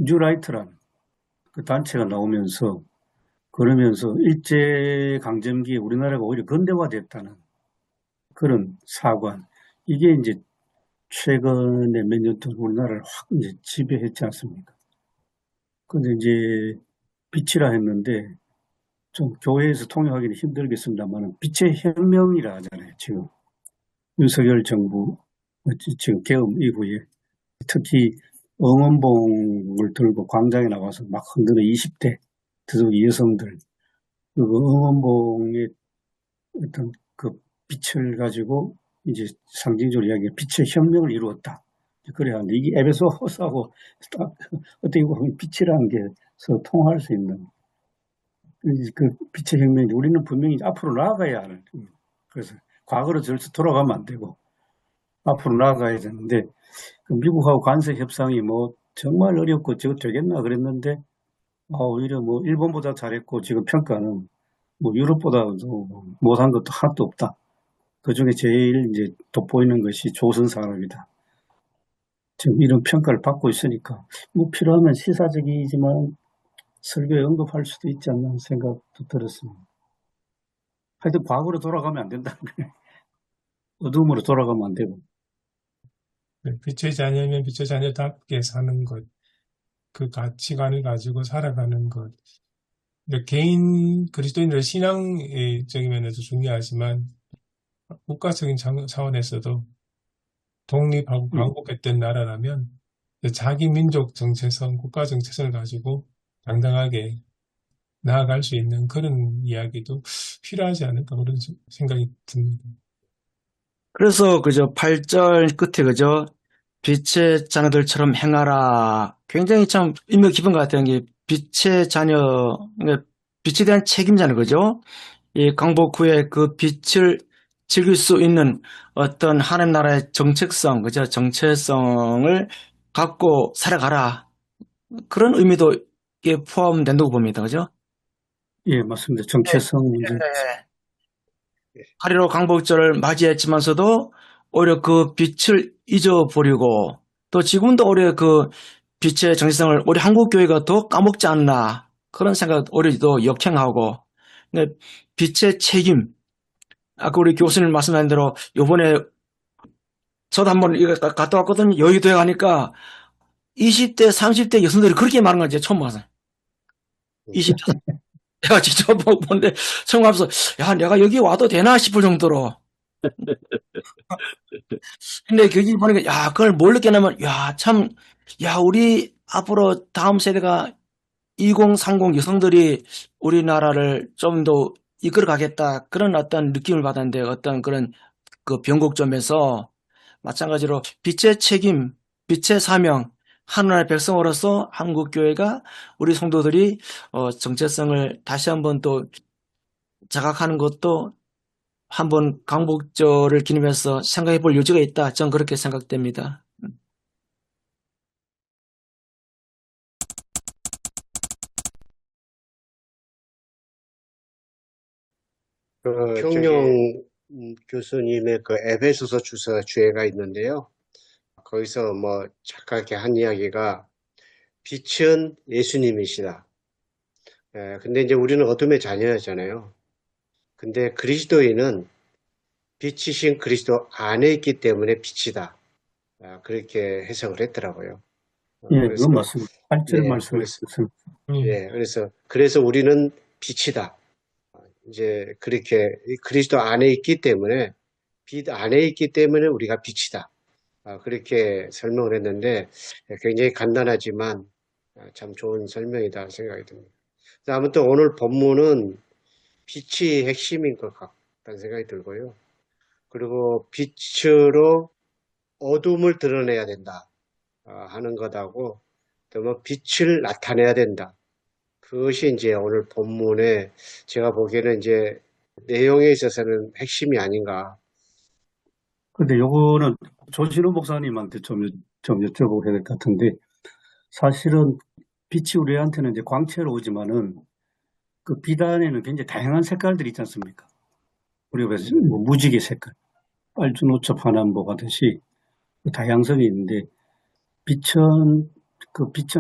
뉴라이트란 그 단체가 나오면서 그러면서 일제강점기에 우리나라가 오히려 근대화됐다는 그런 사관 이게 이제 최근에 몇 년 동안 우리나라를 확 이제 지배했지 않습니까? 근데 이제 빛이라 했는데 좀 교회에서 통용하기는 힘들겠습니다만 빛의 혁명이라 하잖아요. 지금 윤석열 정부 지금 계엄 이후에 특히 응원봉을 들고 광장에 나와서 막 흔드는 20대 더더욱 여성들 그 응원봉의 어떤 그 빛을 가지고 이제 상징적으로 이야기해 빛의 혁명을 이루었다. 그래야 하는데 이게 에베소서하고 딱 어떻게 보면 빛이라는 게서 통할 수 있는 그 빛의 혁명인데 우리는 분명히 앞으로 나아가야 하는 그래서 과거로 절대 돌아가면 안 되고 앞으로 나아가야 되는데 그 미국하고 관세 협상이 뭐 정말 어렵고 저거 되겠나 그랬는데 오히려 뭐 일본보다 잘했고 지금 평가는 뭐 유럽보다도 못한 것도 하나도 없다. 그 중에 제일 이제 돋보이는 것이 조선산업이다. 지금 이런 평가를 받고 있으니까 뭐 필요하면 시사적이지만 설교에 언급할 수도 있지 않나 생각도 들었습니다. 하여튼 과거로 돌아가면 안 된다는 거예요. 어둠으로 돌아가면 안 되고. 빛의 자녀면 빛의 자녀답게 사는 것, 그 가치관을 가지고 살아가는 것. 근데 개인 그리스도인들의 신앙적인 면에서 중요하지만 국가적인 차원에서도 독립하고 광복했던 나라라면 자기 민족 정체성, 국가 정체성을 가지고 당당하게 나아갈 수 있는 그런 이야기도 필요하지 않을까 그런 생각이 듭니다. 그래서 그저 8절 끝에 그저 빛의 자녀들처럼 행하라. 굉장히 참 의미 깊은 것 같아요. 이게 빛의 자녀, 그러니까 빛에 대한 책임자는 거죠. 이 광복 후에 그 빛을 즐길 수 있는 어떤 하나님 나라의 정책성, 그죠? 정체성을 갖고 살아가라. 그런 의미도 이게 포함된다고 봅니다. 그죠? 예, 맞습니다. 정체성 문제. 네. 8.15 광복절을 맞이했지만서도 오히려 그 빛을 잊어버리고 또 지금도 오히려 그 빛의 정체성을 우리 한국교회가 더 까먹지 않나 그런 생각 오히려 더 역행하고 근데 빛의 책임 아까 우리 교수님 말씀하신 대로 요번에 저도 한번 이거 갔다 왔거든요. 여의도에 가니까 20대, 30대 여성들이 그렇게 많은 걸 제가 처음 봤어요. 20대. 내가 직접 보는데 처음 가면서 야 내가 여기 와도 되나 싶을 정도로 근데 거기 보니까 야 그걸 뭘 느꼈냐면 야 참 야 우리 앞으로 다음 세대가 2030 여성들이 우리나라를 좀 더 이끌어 가겠다 그런 어떤 느낌을 받았는데 어떤 그런 그 변곡점에서 마찬가지로 빛의 책임, 빛의 사명, 하나님의 백성으로서 한국교회가 우리 성도들이 정체성을 다시 한번 또 자각하는 것도 한번 광복절을 기념해서 생각해 볼 여지가 있다. 전 그렇게 생각됩니다. 그 평룡 교수님의 그 에베소서 주서 주애가 있는데요. 거기서 뭐 착하게 한 이야기가 빛은 예수님이시다. 근데 이제 우리는 어둠의 자녀잖아요. 근데 그리스도인은 빛이신 그리스도 안에 있기 때문에 빛이다. 그렇게 해석을 했더라고요. 예, 그래서 그건 맞습니다. 8절 예, 말씀하셨습니다. 그래서 우리는 빛이다. 이제 그렇게 그리스도 안에 있기 때문에 빛 안에 있기 때문에 우리가 빛이다. 그렇게 설명을 했는데 굉장히 간단하지만 참 좋은 설명이다 생각이 듭니다. 아무튼 오늘 본문은 빛이 핵심인 것 같다는 생각이 들고요. 그리고 빛으로 어둠을 드러내야 된다 하는 것하고 또 뭐 빛을 나타내야 된다. 그것이 이제 오늘 본문에 제가 보기에는 이제 내용에 있어서는 핵심이 아닌가. 근데 요거는 조신호 목사님한테 좀 여쭤보고 해야 될 것 같은데, 사실은 빛이 우리한테는 이제 광채로 오지만은 그 빛 안에는 굉장히 다양한 색깔들이 있지 않습니까? 우리가 그래서 뭐 무지개 색깔, 빨주노초 파남보 하듯이 다양성이 있는데, 빛은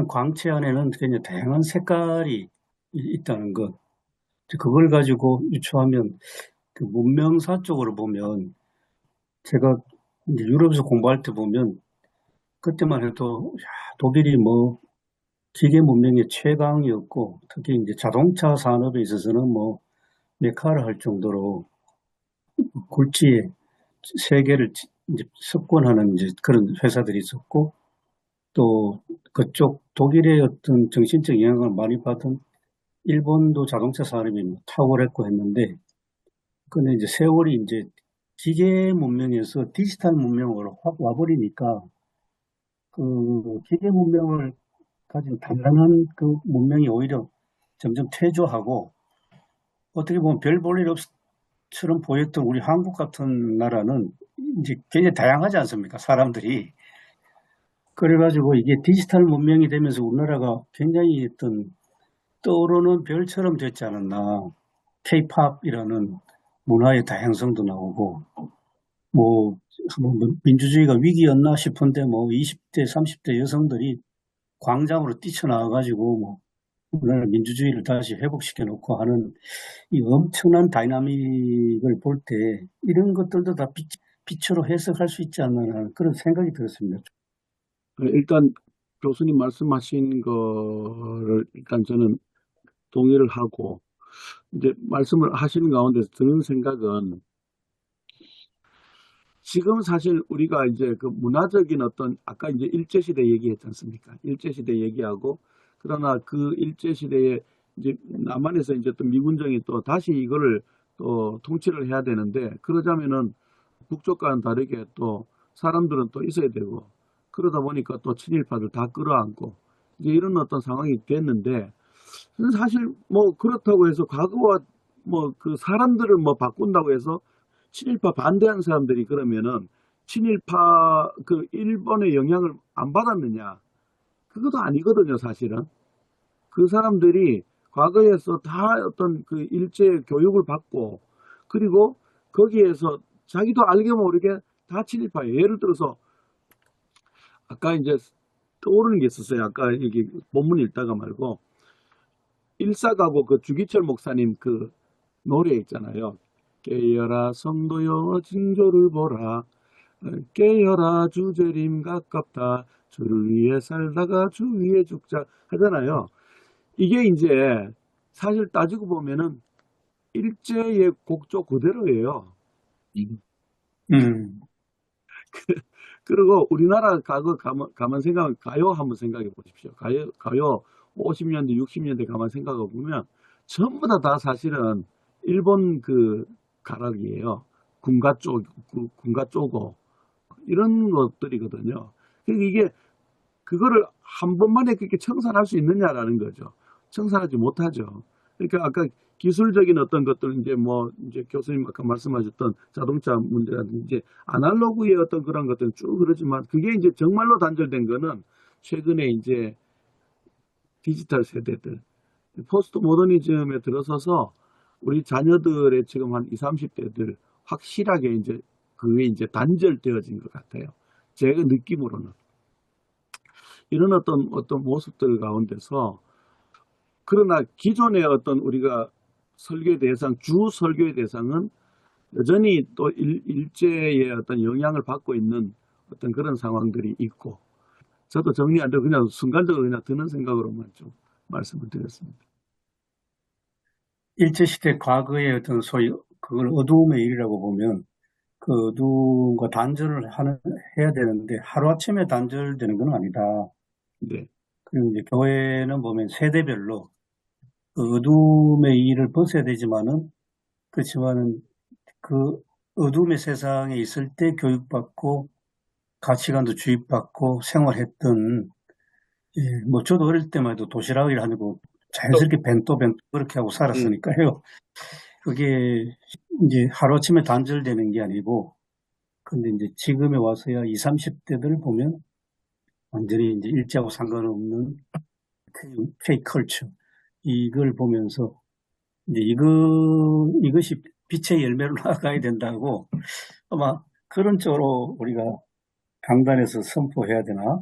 광채 안에는 굉장히 다양한 색깔이 있다는 것. 그걸 가지고 유추하면 그 문명사 쪽으로 보면, 제가 이제 유럽에서 공부할 때 보면 그때만 해도 독일이 뭐 기계 문명의 최강이었고, 특히 이제 자동차 산업에 있어서는 뭐 메카를 할 정도로 굴지의 세계를 이제 석권하는 이제 그런 회사들이 있었고, 또 그쪽 독일의 어떤 정신적 영향을 많이 받은 일본도 자동차 산업이 뭐 탁월했고 했는데, 근데 이제 세월이 이제 기계 문명에서 디지털 문명으로 확 와버리니까 그 기계 문명을 가진 단단한 그 문명이 오히려 점점 퇴조하고, 어떻게 보면 별 볼 일 없처럼 보였던 우리 한국 같은 나라는 이제 굉장히 다양하지 않습니까? 사람들이. 그래가지고 이게 디지털 문명이 되면서 우리나라가 굉장히 어떤 떠오르는 별처럼 됐지 않았나. K-팝이라는 문화의 다양성도 나오고, 뭐 민주주의가 위기였나 싶은데 뭐 20대, 30대 여성들이 광장으로 뛰쳐나와가지고 뭐 우리나라 민주주의를 다시 회복시켜 놓고 하는 이 엄청난 다이나믹을 볼 때 이런 것들도 다 빛으로 해석할 수 있지 않나 하는 그런 생각이 들었습니다. 일단 교수님 말씀하신 거를 일단 저는 동의를 하고, 이제 말씀을 하시는 가운데서 드는 생각은, 지금 사실 우리가 이제 그 문화적인 어떤, 아까 이제 일제시대 얘기했지 않습니까? 일제시대 얘기하고, 그러나 그 일제시대에 이제 남한에서 이제 또 미군정이 또 다시 이거를 또 통치를 해야 되는데, 그러자면은 북쪽과는 다르게 또 사람들은 또 있어야 되고, 그러다 보니까 또 친일파들 다 끌어안고, 이제 이런 어떤 상황이 됐는데, 사실 뭐 그렇다고 해서 과거와 뭐 그 사람들을 뭐 바꾼다고 해서 친일파 반대하는 사람들이 그러면은 친일파 그 일본의 영향을 안 받았느냐? 그것도 아니거든요, 사실은. 그 사람들이 과거에서 다 어떤 그 일제 교육을 받고, 그리고 거기에서 자기도 알게 모르게 다 친일파예요. 예를 들어서 아까 이제 떠오르는 게 있었어요. 아까 여기 본문 읽다가 말고, 일사가보 그 주기철 목사님 그 노래 있잖아요. 깨어라 성도여 징조를 보라, 깨어라 주재림 가깝다, 주를 위해 살다가 주 위에 죽자 하잖아요. 이게 이제 사실 따지고 보면은 일제의 곡조 그대로예요. 그리고 우리나라 과거 가만 생각하면, 가요 한번 생각해 보십시오. 가요 50년대, 60년대 가만 생각해 보면 전부 다 사실은 일본 그 가락이에요. 군가 쪼고 이런 것들이거든요. 그러니까 이게 그거를 한 번만에 그렇게 청산할 수 있느냐라는 거죠. 청산하지 못하죠. 그러니까 아까 기술적인 어떤 것들, 이제 뭐 이제 교수님 아까 말씀하셨던 자동차 문제라든지 이제 아날로그의 어떤 그런 것들은 쭉 그러지만, 그게 이제 정말로 단절된 거는 최근에 이제 디지털 세대들, 포스트 모더니즘에 들어서서 우리 자녀들의 지금 한 20, 30대들 확실하게 이제 그게 이제 단절되어진 것 같아요. 제가 느낌으로는. 이런 어떤 모습들 가운데서, 그러나 기존의 어떤 우리가 설교의 대상, 주 설교의 대상은 여전히 또 일제의 어떤 영향을 받고 있는 어떤 그런 상황들이 있고, 저도 정리 안 되고 그냥 순간적으로 그냥 드는 생각으로만 좀 말씀을 드렸습니다. 일제시대 과거의 어떤 소위 그걸 어두움의 일이라고 보면, 그 어두움과 단절을 해야 되는데 하루아침에 단절되는 건 아니다. 네. 그리고 이제 교회는 보면 세대별로 그 어둠의 일을 벗어야 되지만은, 그렇지만은 그 어둠의 세상에 있을 때 교육받고 가치관도 주입받고 생활했던, 뭐 저도 어릴 때만 해도 도시락을 하고 자연스럽게 벤또 그렇게 하고 살았으니까요. 그게 이제 하루아침에 단절되는 게 아니고, 근데 이제 지금에 와서야 20, 30대들 보면 완전히 이제 일제하고 상관없는 K컬처. 이걸 보면서 이제 이것이 빛의 열매로 나아가야 된다고 아마 그런 쪽으로 우리가 강단에서 선포해야 되나?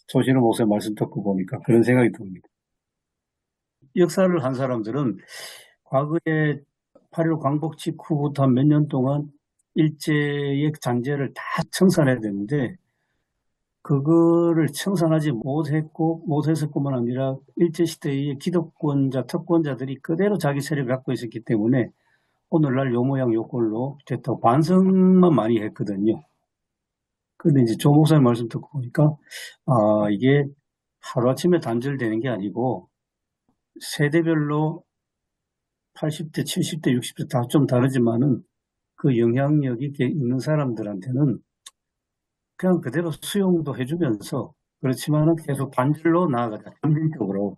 조신호 목사의 말씀 듣고 보니까 그런 생각이 듭니다. 역사를 한 사람들은 과거에 8.15 광복 직후부터 몇 년 동안 일제의 잔재를 다 청산해야 되는데 그거를 청산하지 못했을뿐만 아니라 일제시대의 기득권자, 특권자들이 그대로 자기 세력을 갖고 있었기 때문에 오늘날 요 모양 요 꼴로 됐다고 반성만 많이 했거든요. 근데 이제 조 목사님 말씀 듣고 보니까, 이게 하루아침에 단절되는 게 아니고 세대별로 80대, 70대, 60대 다 좀 다르지만은 그 영향력이 있는 사람들한테는 그냥 그대로 수용도 해주면서 그렇지만은 계속 반절로 나아가자. 점진적으로.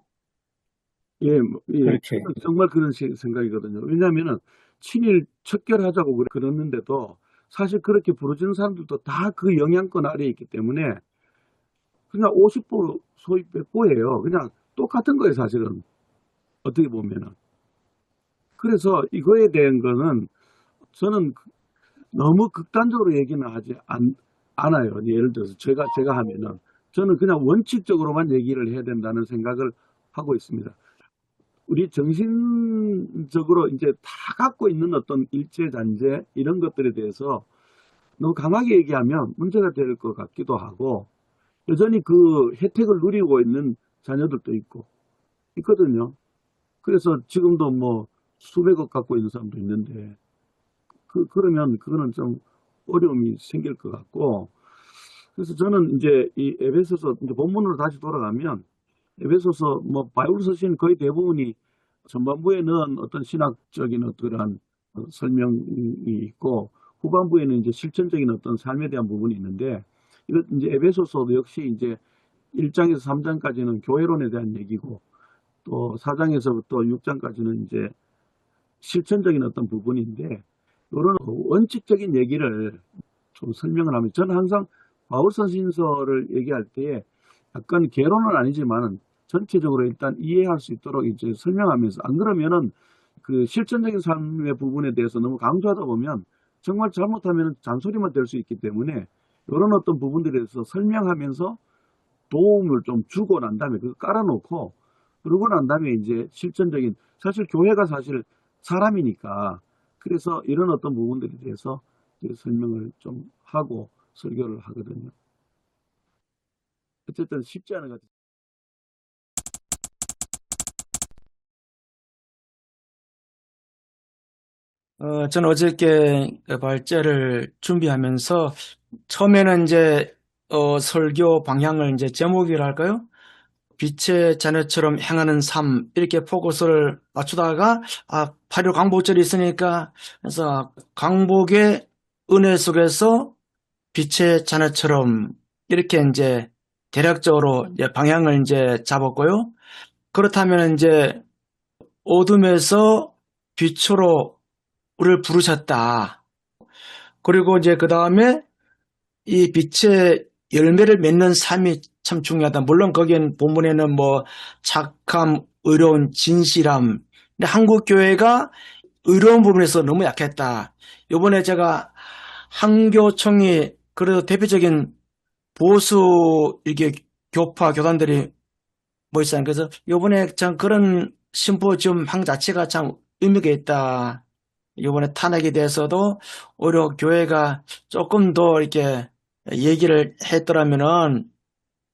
예, 그렇게. 정말 그런 생각이거든요. 왜냐하면은 친일 척결하자고 그랬는데도 사실 그렇게 부르짖는 사람들도 다 그 영향권 아래에 있기 때문에 그냥 50% 소위 100%예요. 그냥 똑같은 거예요, 사실은. 어떻게 보면은. 그래서 이거에 대한 거는 저는 너무 극단적으로 얘기는 하지 않아요. 예를 들어서 제가 하면은 저는 그냥 원칙적으로만 얘기를 해야 된다는 생각을 하고 있습니다. 우리 정신적으로 이제 다 갖고 있는 어떤 일제잔재 이런 것들에 대해서 너무 강하게 얘기하면 문제가 될 것 같기도 하고 여전히 그 혜택을 누리고 있는 자녀들도 있거든요. 그래서 지금도 뭐 수백억 갖고 있는 사람도 있는데 그러면 그거는 좀 어려움이 생길 것 같고 그래서 저는 이제 이 에베소서 이제 본문으로 다시 돌아가면 에베소서 뭐 바울 서신 거의 대부분이 전반부에는 어떤 신학적인 어떠한 설명이 있고 후반부에는 이제 실천적인 어떤 삶에 대한 부분이 있는데 이거 이제 에베소서도 역시 이제 1장에서 3장까지는 교회론에 대한 얘기고 또 4장에서부터 6장까지는 이제 실천적인 어떤 부분인데 이런 원칙적인 얘기를 좀 설명을 하면 저는 항상 바울 서신서를 얘기할 때 약간 개론은 아니지만은 전체적으로 일단 이해할 수 있도록 이제 설명하면서 안 그러면은 그 실천적인 삶의 부분에 대해서 너무 강조하다 보면 정말 잘못하면 잔소리만 될 수 있기 때문에 이런 어떤 부분들에 대해서 설명하면서 도움을 좀 주고 난 다음에 그거 깔아놓고 그러고 난 다음에 이제 실천적인 사실 교회가 사실 사람이니까 그래서 이런 어떤 부분들에 대해서 이제 설명을 좀 하고 설교를 하거든요. 어쨌든 쉽지 않은 것 같아요. 저는 어저께 그 발제를 준비하면서 처음에는 이제 설교 방향을 이제 제목이랄까요? 빛의 자녀처럼 행하는 삶 이렇게 포커스를 맞추다가 8.15 광복절이 있으니까 그래서 광복의 은혜 속에서 빛의 자녀처럼 이렇게 이제 대략적으로 이제 방향을 이제 잡았고요. 그렇다면 이제 어둠에서 빛으로 우리를 부르셨다. 그리고 이제 그 다음에 이 빛의 열매를 맺는 삶이 참 중요하다. 물론 거기엔 본문에는 뭐 착함, 의로운, 진실함. 근데 한국 교회가 의로운 부분에서 너무 약했다. 이번에 제가 한교총이 그래도 대표적인 보수 이게 교파 교단들이 뭐 있어요. 그래서 이번에 참 그런 심포지움 항 자체가 참 의미가 있다. 이번에 탄핵에 대해서도 오히려 교회가 조금 더 이렇게 얘기를 했더라면은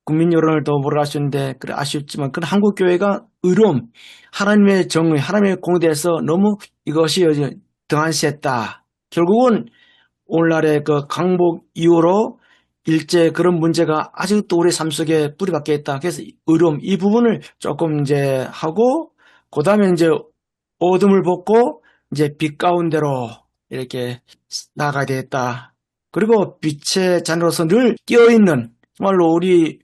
국민 여론을 더 몰아갈 수 있는데 그래 아쉽지만 그런 한국 교회가 의로움, 하나님의 정의, 하나님의 공의대해서 너무 이것이 등한시했다. 결국은 오늘날의 그 강복 이후로 일제 그런 문제가 아직도 우리 삶 속에 뿌리박혀 있다. 그래서 의로움 이 부분을 조금 이제 하고 그다음에 이제 어둠을 벗고 이제 빛 가운데로 이렇게 나아가야 되겠다. 그리고 빛의 자녀로서 늘 끼어있는, 정말로 우리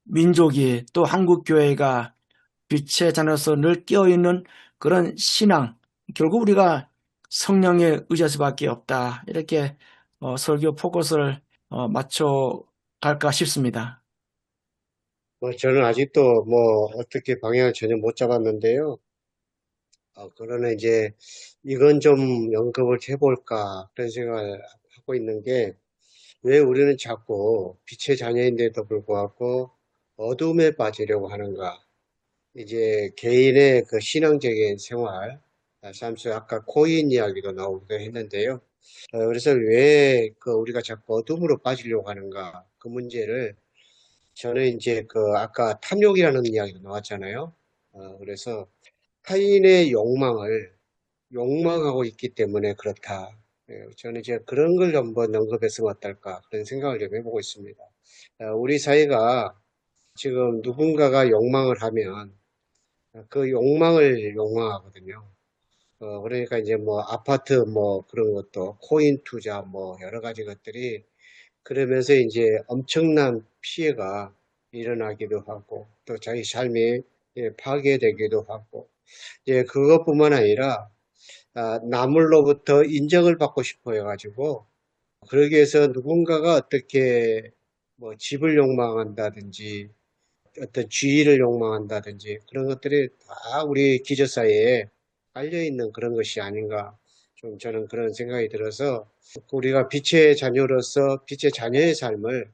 민족이 또 한국교회가 빛의 자녀로서 늘 끼어있는 그런 신앙, 결국 우리가 성령에 의지할 수밖에 없다. 이렇게 설교 포커스를 맞춰 갈까 싶습니다. 저는 아직도 어떻게 방향을 전혀 못 잡았는데요. 그러나 이제 이건 좀 언급을 해볼까 그런 생각을 하고 있는 게, 왜 우리는 자꾸 빛의 자녀인데도 불구하고 어둠에 빠지려고 하는가? 이제 개인의 그 신앙적인 생활, 삶 속에 아까 코인 이야기도 나오기도 했는데요. 그래서 왜 우리가 자꾸 어둠으로 빠지려고 하는가? 그 문제를 저는 이제 아까 탐욕이라는 이야기도 나왔잖아요. 그래서 타인의 욕망하고 있기 때문에 그렇다. 저는 이제 그런 걸 한번 언급했으면 어떨까 그런 생각을 좀 해보고 있습니다. 우리 사회가 지금 누군가가 욕망을 하면 그 욕망을 욕망하거든요. 그러니까 이제 아파트 그런 것도 코인 투자 여러 가지 것들이, 그러면서 이제 엄청난 피해가 일어나기도 하고 또 자기 삶이 파괴되기도 하고, 이제 그것뿐만 아니라 남으로부터 인정을 받고 싶어 해가지고, 그러기 위해서 누군가가 어떻게 집을 욕망한다든지 어떤 지위를 욕망한다든지 그런 것들이 다 우리 기저사회에 깔려있는 그런 것이 아닌가, 좀 저는 그런 생각이 들어서, 우리가 빛의 자녀로서 빛의 자녀의 삶을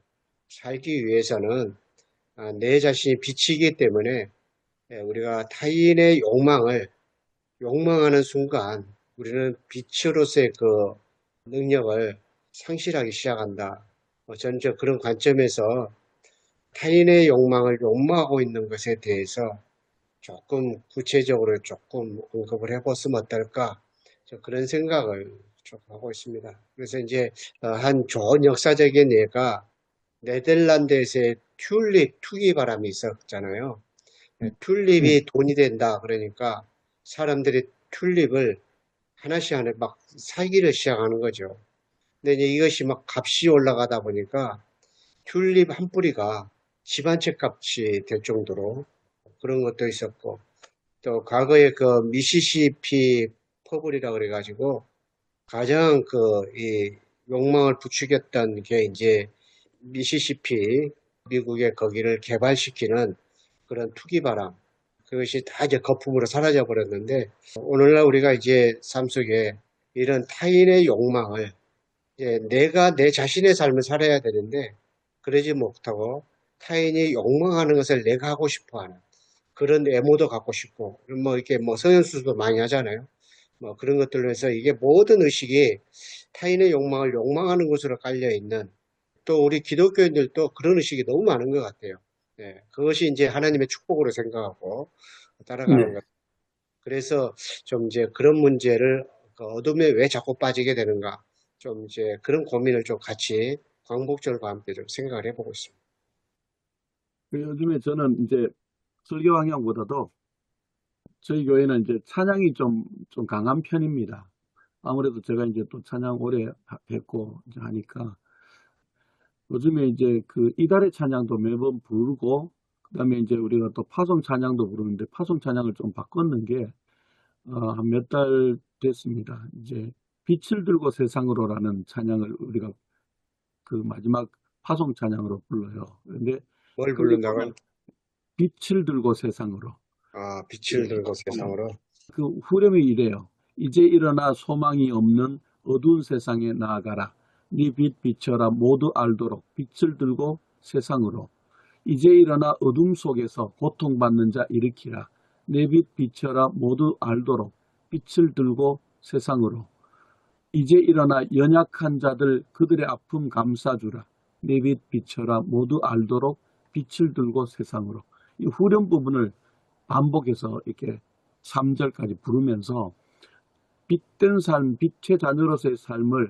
살기 위해서는 내 자신이 빛이기 때문에 우리가 타인의 욕망하는 순간 우리는 빛으로서의 그 능력을 상실하기 시작한다. 저는 그런 관점에서 타인의 욕망을 욕망하고 있는 것에 대해서 조금 구체적으로 조금 언급을 해봤으면 어떨까, 그런 생각을 좀 하고 있습니다. 그래서 이제 한 좋은 역사적인 예가 네덜란드에서의 튤립 투기 바람이 있었잖아요. 튤립이 돈이 된다 그러니까 사람들이 튤립을 하나씩 막 사기를 시작하는 거죠. 근데 이제 이것이 막 값이 올라가다 보니까 튤립 한 뿌리가 집 한 채 값이 될 정도로 그런 것도 있었고, 또 과거에 미시시피 퍼블이라 그래가지고 가장 이 욕망을 부추겼던 게 이제 미시시피, 미국의 거기를 개발시키는 그런 투기바람, 그것이 다 이제 거품으로 사라져 버렸는데, 오늘날 우리가 이제 삶 속에 이런 타인의 욕망을, 내가 내 자신의 삶을 살아야 되는데 그러지 못하고 타인이 욕망하는 것을 내가 하고 싶어 하는 그런 애모도 갖고 싶고, 이렇게 성형수술도 많이 하잖아요. 그런 것들로 해서 이게 모든 의식이 타인의 욕망을 욕망하는 것으로 깔려 있는, 또 우리 기독교인들도 그런 의식이 너무 많은 것 같아요. 그것이 이제 하나님의 축복으로 생각하고 따라가는 것. 그래서 좀 이제 그런 문제를 어둠에 왜 자꾸 빠지게 되는가, 좀 이제 그런 고민을 좀 같이 광복절과 함께 좀 생각을 해보고 있습니다. 요즘에 저는 이제 설교 방향보다도 저희 교회는 이제 찬양이 좀 강한 편입니다. 아무래도 제가 이제 또 찬양 오래 했고 이제 하니까 요즘에 이제 이달의 찬양도 매번 부르고, 그다음에 이제 우리가 또 파송 찬양도 부르는데 파송 찬양을 좀 바꿨는 게 한 몇 달 됐습니다. 이제 빛을 들고 세상으로라는 찬양을 우리가 마지막 파송 찬양으로 불러요. 그런데 뭘 거기 부른다고요? 보면 빛을 들고 세상으로. 빛을 들고 세상으로. 그 후렴이 이래요. 이제 일어나 소망이 없는 어두운 세상에 나아가라. 네 빛 비춰라 모두 알도록 빛을 들고 세상으로. 이제 일어나 어둠 속에서 고통받는 자 일으키라. 내 빛 비춰라 모두 알도록 빛을 들고 세상으로. 이제 일어나 연약한 자들 그들의 아픔 감싸주라. 내 빛 비춰라 모두 알도록 빛을 들고 세상으로. 이 후렴 부분을 반복해서 이렇게 3절까지 부르면서 빛된 삶, 빛의 자녀로서의 삶을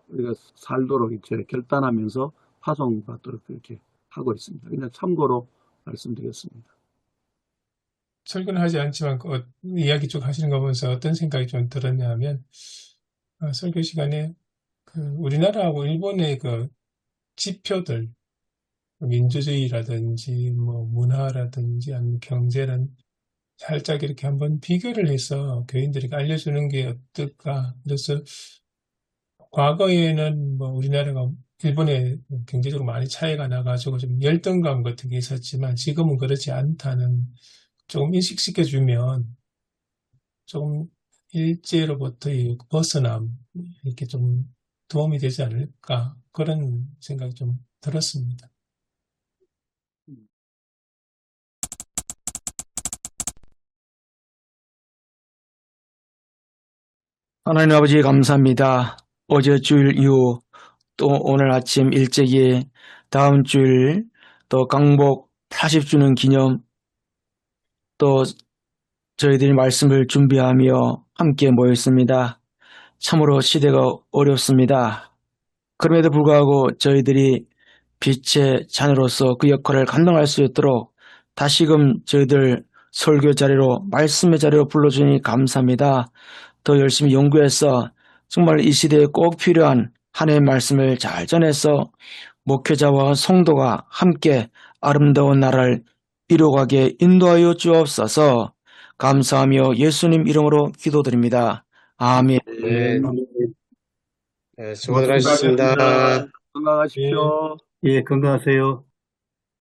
우리가 살도록 이제 결단하면서 파송받도록 그렇게 하고 있습니다. 그냥 참고로 말씀드렸습니다. 설교는 하지 않지만 이야기 쭉 하시는 거 보면서 어떤 생각이 좀 들었냐 하면 설교 시간에 우리나라하고 일본의 그 지표들, 민주주의라든지 뭐 문화라든지 아니면 경제란 살짝 이렇게 한번 비교를 해서 교인들에게 알려주는 게 어떨까. 그래서 과거에는 뭐 우리나라가 일본에 경제적으로 많이 차이가 나가지고 좀 열등감 같은 게 있었지만 지금은 그렇지 않다는 조금 인식시켜주면 조금 일제로부터의 벗어남, 이렇게 좀 도움이 되지 않을까. 그런 생각이 좀 들었습니다. 하나님 아버지 감사합니다. 어제 주일 이후 또 오늘 아침 일찍이 다음 주일 또 강복 80주년 기념 또 저희들이 말씀을 준비하며 함께 모였습니다. 참으로 시대가 어렵습니다. 그럼에도 불구하고 저희들이 빛의 자녀로서 그 역할을 감당할 수 있도록 다시금 저희들 설교 자리로 말씀의 자리로 불러주니 감사합니다. 더 열심히 연구해서 정말 이 시대에 꼭 필요한 하나님의 말씀을 잘 전해서 목회자와 성도가 함께 아름다운 나라를 이루어가게 인도하여 주옵소서. 감사하며 예수님 이름으로 기도드립니다. 아멘. 네, 네, 수고들 하셨습니다. 건강하십시오. 예, 건강하세요.